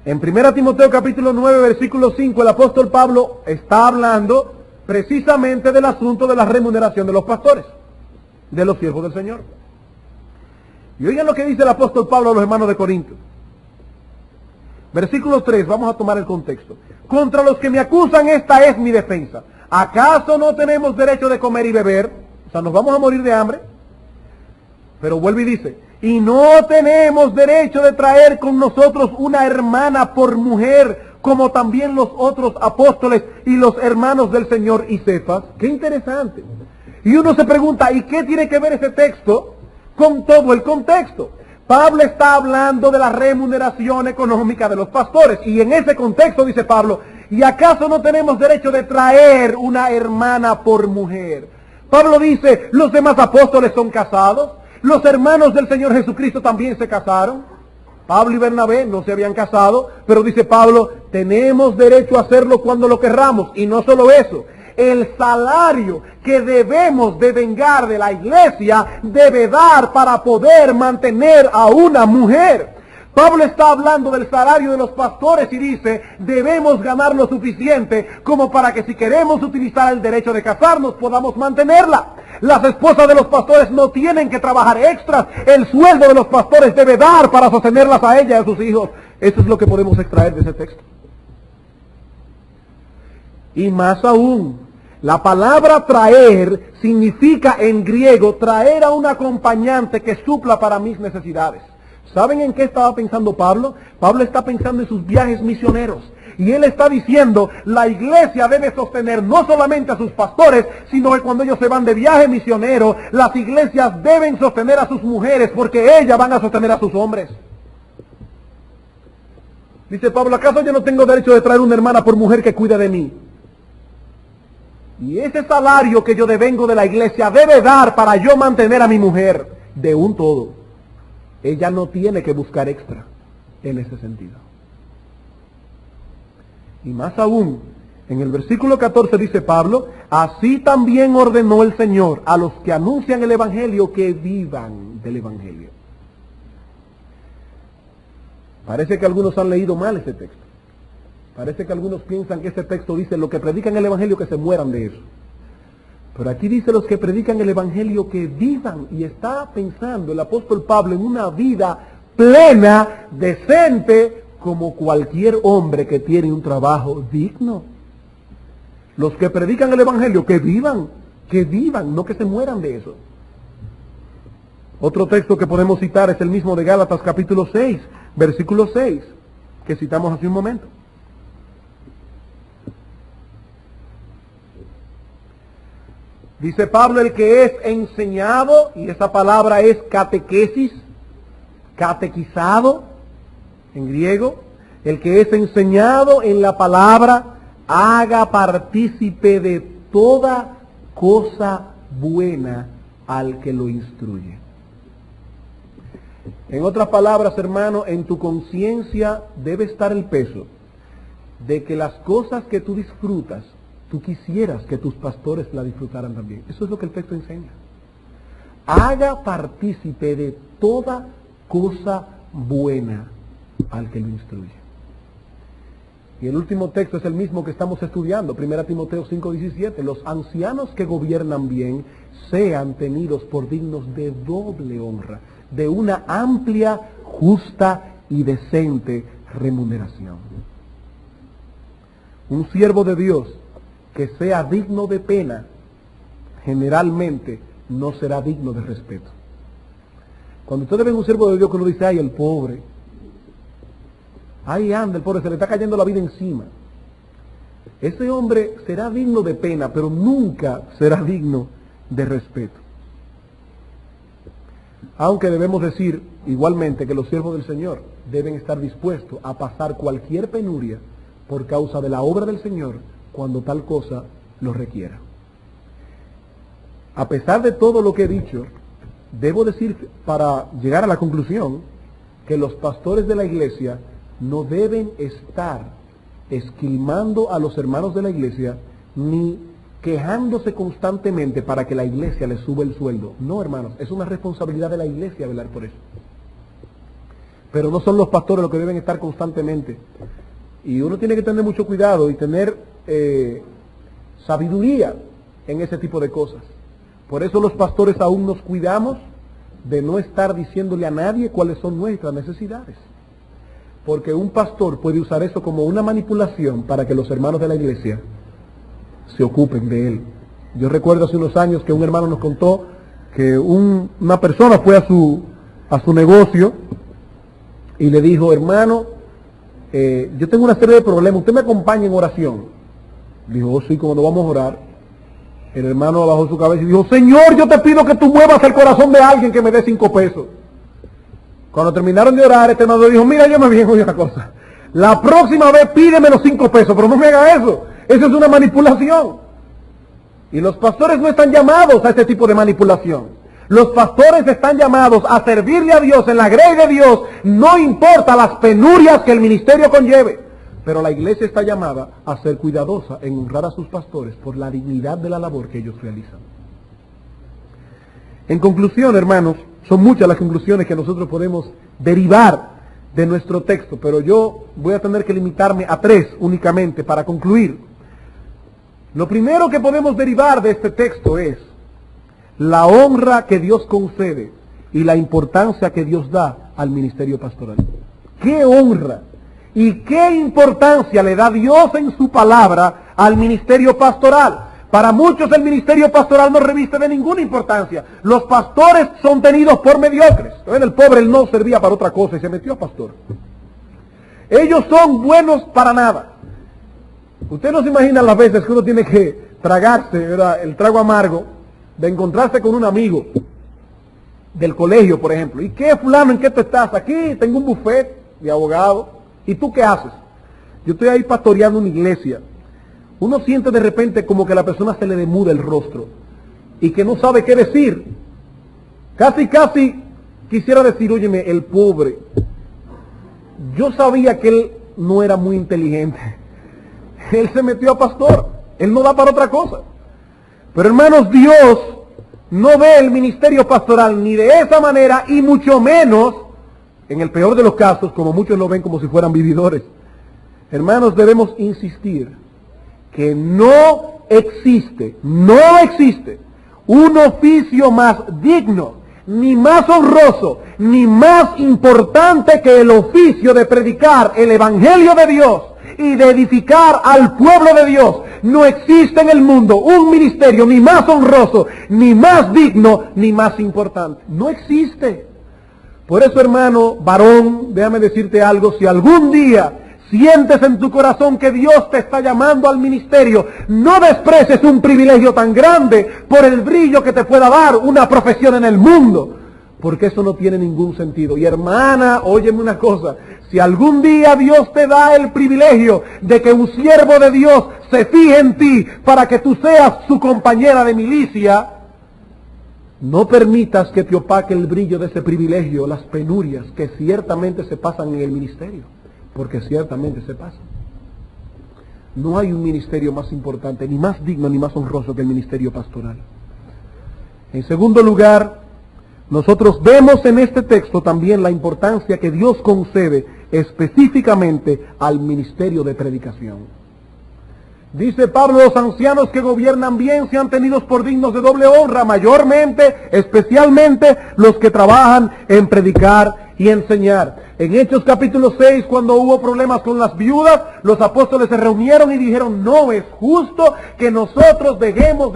En 1 Timoteo capítulo 9, versículo 5, el apóstol Pablo está hablando precisamente del asunto de la remuneración de los pastores, de los siervos del Señor. Y oigan lo que dice el apóstol Pablo a los hermanos de Corinto. Versículo 3, vamos a tomar el contexto. Contra los que me acusan, esta es mi defensa. ¿Acaso no tenemos derecho de comer y beber? O sea, ¿nos vamos a morir de hambre? Pero vuelve y dice, y no tenemos derecho de traer con nosotros una hermana por mujer, como también los otros apóstoles y los hermanos del Señor y Cefas. Qué interesante. Y uno se pregunta, ¿y qué tiene que ver ese texto con todo el contexto? Pablo está hablando de la remuneración económica de los pastores, y en ese contexto dice Pablo, ¿y acaso no tenemos derecho de traer una hermana por mujer? Pablo dice, ¿los demás apóstoles son casados? ¿Los hermanos del Señor Jesucristo también se casaron? Pablo y Bernabé no se habían casado, pero dice Pablo, tenemos derecho a hacerlo cuando lo querramos. Y no solo eso, el salario que debemos de vengar de la iglesia debe dar para poder mantener a una mujer. Pablo está hablando del salario de los pastores y dice, debemos ganar lo suficiente como para que si queremos utilizar el derecho de casarnos podamos mantenerla. Las esposas de los pastores no tienen que trabajar extras. El sueldo de los pastores debe dar para sostenerlas a ella y a sus hijos. Eso es lo que podemos extraer de ese texto. Y más aún, la palabra traer significa en griego traer a un acompañante que supla para mis necesidades. ¿Saben en qué estaba pensando Pablo? Pablo está pensando en sus viajes misioneros. Y él está diciendo, la iglesia debe sostener no solamente a sus pastores, sino que cuando ellos se van de viaje misionero, las iglesias deben sostener a sus mujeres, porque ellas van a sostener a sus hombres. Dice Pablo, ¿acaso yo no tengo derecho de traer una hermana por mujer que cuide de mí? Y ese salario que yo devengo de la iglesia debe dar para yo mantener a mi mujer de un todo. Ella no tiene que buscar extra en ese sentido. Y más aún, en el versículo 14 dice Pablo, así también ordenó el Señor a los que anuncian el Evangelio que vivan del Evangelio. Parece que algunos han leído mal ese texto. Parece que algunos piensan que ese texto dice, los que predican el Evangelio que se mueran de eso. Pero aquí dice los que predican el Evangelio que vivan, y está pensando el apóstol Pablo en una vida plena, decente, como cualquier hombre que tiene un trabajo digno. Los que predican el Evangelio que vivan, no que se mueran de eso. Otro texto que podemos citar es el mismo de Gálatas capítulo 6, versículo 6, que citamos hace un momento. Dice Pablo, el que es enseñado, y esa palabra es catequesis, catequizado, en griego, el que es enseñado en la palabra, haga partícipe de toda cosa buena al que lo instruye. En otras palabras, hermano, en tu conciencia debe estar el peso de que las cosas que tú disfrutas, tú quisieras que tus pastores la disfrutaran también. Eso es lo que el texto enseña. Haga partícipe de toda cosa buena al que lo instruye. Y el último texto es el mismo que estamos estudiando, 1 Timoteo 5:17. Los ancianos que gobiernan bien sean tenidos por dignos de doble honra, de una amplia, justa y decente remuneración. Un siervo de Dios que sea digno de pena, generalmente no será digno de respeto. Cuando ustedes ven un siervo de Dios que uno dice, ay, el pobre, ahí anda el pobre, se le está cayendo la vida encima. Ese hombre será digno de pena, pero nunca será digno de respeto. Aunque debemos decir igualmente que los siervos del Señor deben estar dispuestos a pasar cualquier penuria por causa de la obra del Señor, cuando tal cosa lo requiera. A pesar de todo lo que he dicho, debo decir, para llegar a la conclusión, que los pastores de la iglesia no deben estar esquilmando a los hermanos de la iglesia, ni quejándose constantemente para que la iglesia les suba el sueldo. No, hermanos, es una responsabilidad de la iglesia velar por eso. Pero no son los pastores los que deben estar constantemente. Y uno tiene que tener mucho cuidado y tener sabiduría en ese tipo de cosas. Por eso los pastores aún nos cuidamos de no estar diciéndole a nadie cuáles son nuestras necesidades. Porque un pastor puede usar eso como una manipulación para que los hermanos de la iglesia se ocupen de él. Yo recuerdo hace unos años que un hermano nos contó que una persona fue a su negocio y le dijo, hermano, yo tengo una serie de problemas, usted me acompaña en oración. Dijo, oh, sí, como no vamos a orar. El hermano bajó su cabeza y dijo, Señor, yo te pido que tú muevas el corazón de alguien que me dé 5 pesos. Cuando terminaron de orar, este hermano dijo, mira, yo me vengo de una cosa. La próxima vez pídeme los 5 pesos, pero no me haga eso. Eso es una manipulación. Y los pastores no están llamados a este tipo de manipulación. Los pastores están llamados a servirle a Dios en la grey de Dios, no importa las penurias que el ministerio conlleve. Pero la iglesia está llamada a ser cuidadosa en honrar a sus pastores por la dignidad de la labor que ellos realizan. En conclusión, hermanos, son muchas las conclusiones que nosotros podemos derivar de nuestro texto, pero yo voy a tener que limitarme a 3 únicamente para concluir. Lo primero que podemos derivar de este texto es la honra que Dios concede y la importancia que Dios da al ministerio pastoral. ¡Qué honra y qué importancia le da Dios en su palabra al ministerio pastoral! Para muchos el ministerio pastoral no reviste de ninguna importancia. Los pastores son tenidos por mediocres. El pobre él no servía para otra cosa y se metió a pastor. Ellos son buenos para nada. Usted no se imagina las veces que uno tiene que tragarse, ¿verdad?, el trago amargo de encontrarse con un amigo del colegio, por ejemplo. ¿Y qué, fulano, en qué tú estás? Aquí tengo un buffet de abogado. ¿Y tú qué haces? Yo estoy ahí pastoreando una iglesia. Uno siente de repente como que a la persona se le demuda el rostro y que no sabe qué decir. Casi quisiera decir, óyeme, el pobre. Yo sabía que él no era muy inteligente. Él se metió a pastor. Él no da para otra cosa. Pero hermanos, Dios no ve el ministerio pastoral ni de esa manera y mucho menos, en el peor de los casos, como muchos lo ven como si fueran vividores. Hermanos, debemos insistir que no existe un oficio más digno, ni más honroso, ni más importante que el oficio de predicar el Evangelio de Dios y de edificar al pueblo de Dios. No existe en el mundo un ministerio ni más honroso, ni más digno, ni más importante. No existe. Por eso, hermano, varón, déjame decirte algo, si algún día sientes en tu corazón que Dios te está llamando al ministerio, no desprecies un privilegio tan grande por el brillo que te pueda dar una profesión en el mundo, porque eso no tiene ningún sentido. Y hermana, óyeme una cosa, si algún día Dios te da el privilegio de que un siervo de Dios se fije en ti para que tú seas su compañera de milicia, no permitas que te opaque el brillo de ese privilegio, las penurias que ciertamente se pasan en el ministerio. Porque ciertamente se pasa. No hay un ministerio más importante, ni más digno, ni más honroso que el ministerio pastoral. En segundo lugar, nosotros vemos en este texto también la importancia que Dios concede específicamente al ministerio de predicación. Dice Pablo, los ancianos que gobiernan bien sean tenidos por dignos de doble honra, mayormente, especialmente los que trabajan en predicar y enseñar. En Hechos capítulo 6, cuando hubo problemas con las viudas, los apóstoles se reunieron y dijeron, no es justo que nosotros dejemos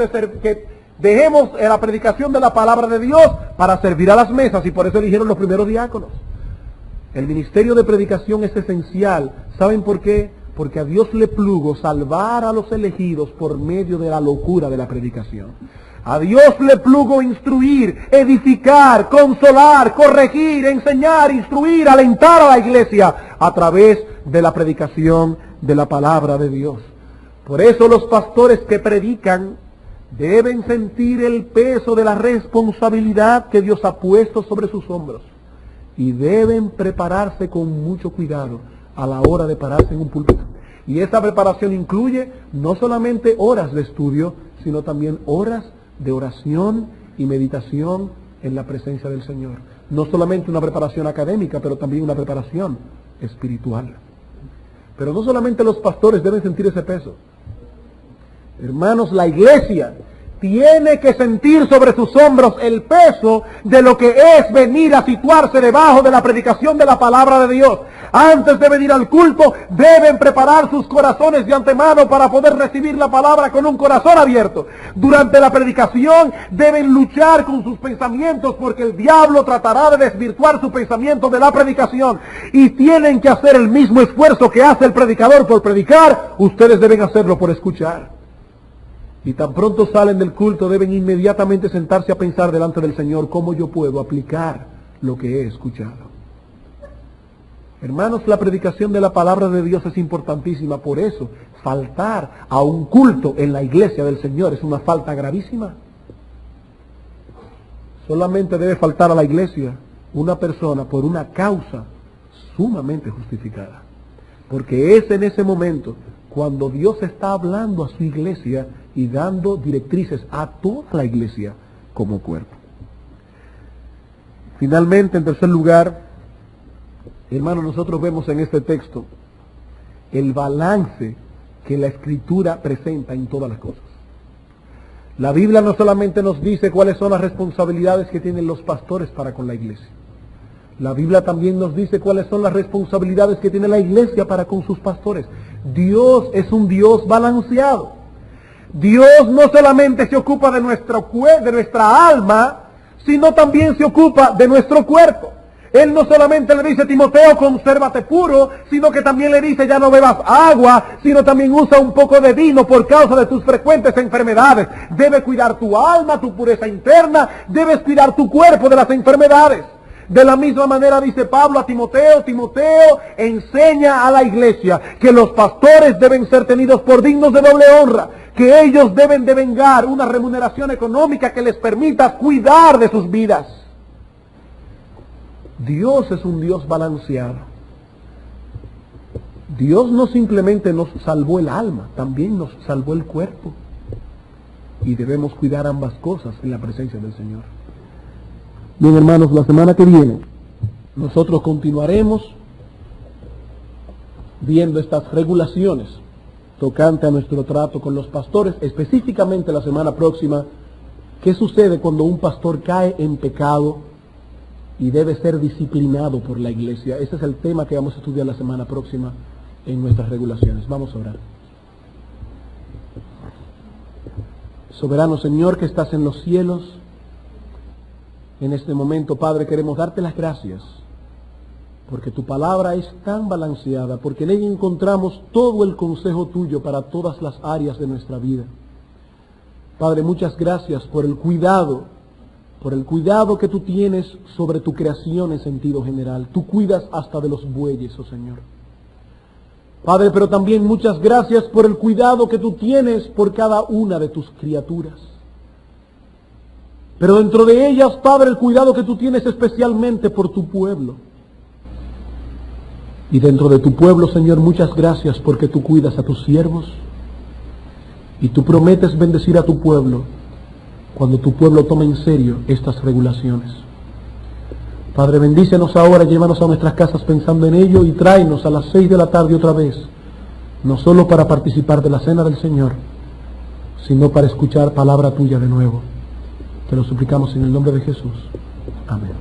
la predicación de la palabra de Dios para servir a las mesas, y por eso eligieron los primeros diáconos. El ministerio de predicación es esencial. ¿Saben por qué? Porque a Dios le plugo salvar a los elegidos por medio de la locura de la predicación. A Dios le plugo instruir, edificar, consolar, corregir, enseñar, instruir, alentar a la iglesia a través de la predicación de la palabra de Dios. Por eso los pastores que predican deben sentir el peso de la responsabilidad que Dios ha puesto sobre sus hombros y deben prepararse con mucho cuidado a la hora de pararse en un púlpito. Y esa preparación incluye no solamente horas de estudio, sino también horas de oración y meditación en la presencia del Señor. No solamente una preparación académica, pero también una preparación espiritual. Pero no solamente los pastores deben sentir ese peso. Hermanos, la iglesia tiene que sentir sobre sus hombros el peso de lo que es venir a situarse debajo de la predicación de la palabra de Dios. Antes de venir al culto, deben preparar sus corazones de antemano para poder recibir la palabra con un corazón abierto. Durante la predicación deben luchar con sus pensamientos, porque el diablo tratará de desvirtuar su pensamiento de la predicación. Y tienen que hacer el mismo esfuerzo que hace el predicador por predicar, ustedes deben hacerlo por escuchar. Y tan pronto salen del culto, deben inmediatamente sentarse a pensar delante del Señor cómo yo puedo aplicar lo que he escuchado. Hermanos, la predicación de la palabra de Dios es importantísima. Por eso, faltar a un culto en la iglesia del Señor es una falta gravísima. Solamente debe faltar a la iglesia una persona por una causa sumamente justificada. porque es en ese momento cuando Dios está hablando a su iglesia y dando directrices a toda la iglesia como cuerpo. Finalmente, en tercer lugar, hermanos, nosotros vemos en este texto el balance que la Escritura presenta en todas las cosas. La Biblia no solamente nos dice cuáles son las responsabilidades que tienen los pastores para con la iglesia. La Biblia también nos dice cuáles son las responsabilidades que tiene la iglesia para con sus pastores. Dios es un Dios balanceado. Dios no solamente se ocupa de nuestra alma, sino también se ocupa de nuestro cuerpo. Él no solamente le dice a Timoteo, consérvate puro, sino que también le dice, ya no bebas agua, sino también usa un poco de vino por causa de tus frecuentes enfermedades. Debes cuidar tu alma, tu pureza interna, debes cuidar tu cuerpo de las enfermedades. De la misma manera dice Pablo a Timoteo, Timoteo enseña a la iglesia que los pastores deben ser tenidos por dignos de doble honra, que ellos deben devengar una remuneración económica que les permita cuidar de sus vidas. Dios es un Dios balanceado. Dios no simplemente nos salvó el alma, también nos salvó el cuerpo. Y debemos cuidar ambas cosas en la presencia del Señor. Bien, hermanos, la semana que viene nosotros continuaremos viendo estas regulaciones tocante a nuestro trato con los pastores, específicamente la semana próxima, qué sucede cuando un pastor cae en pecado y debe ser disciplinado por la iglesia. Ese es el tema que vamos a estudiar la semana próxima en nuestras regulaciones. Vamos a orar. Soberano Señor que estás en los cielos, en este momento, Padre, queremos darte las gracias, porque tu palabra es tan balanceada, porque en ella encontramos todo el consejo tuyo para todas las áreas de nuestra vida. Padre, muchas gracias por el cuidado que tú tienes sobre tu creación en sentido general. Tú cuidas hasta de los bueyes, oh Señor. Padre, pero también muchas gracias por el cuidado que tú tienes por cada una de tus criaturas. Pero dentro de ellas, Padre, el cuidado que tú tienes especialmente por tu pueblo. Y dentro de tu pueblo, Señor, muchas gracias porque tú cuidas a tus siervos y tú prometes bendecir a tu pueblo cuando tu pueblo toma en serio estas regulaciones. Padre, bendícenos ahora, llévanos a nuestras casas pensando en ello y tráenos a las 6 de la tarde otra vez, no solo para participar de la cena del Señor, sino para escuchar palabra tuya de nuevo. Te lo suplicamos en el nombre de Jesús. Amén.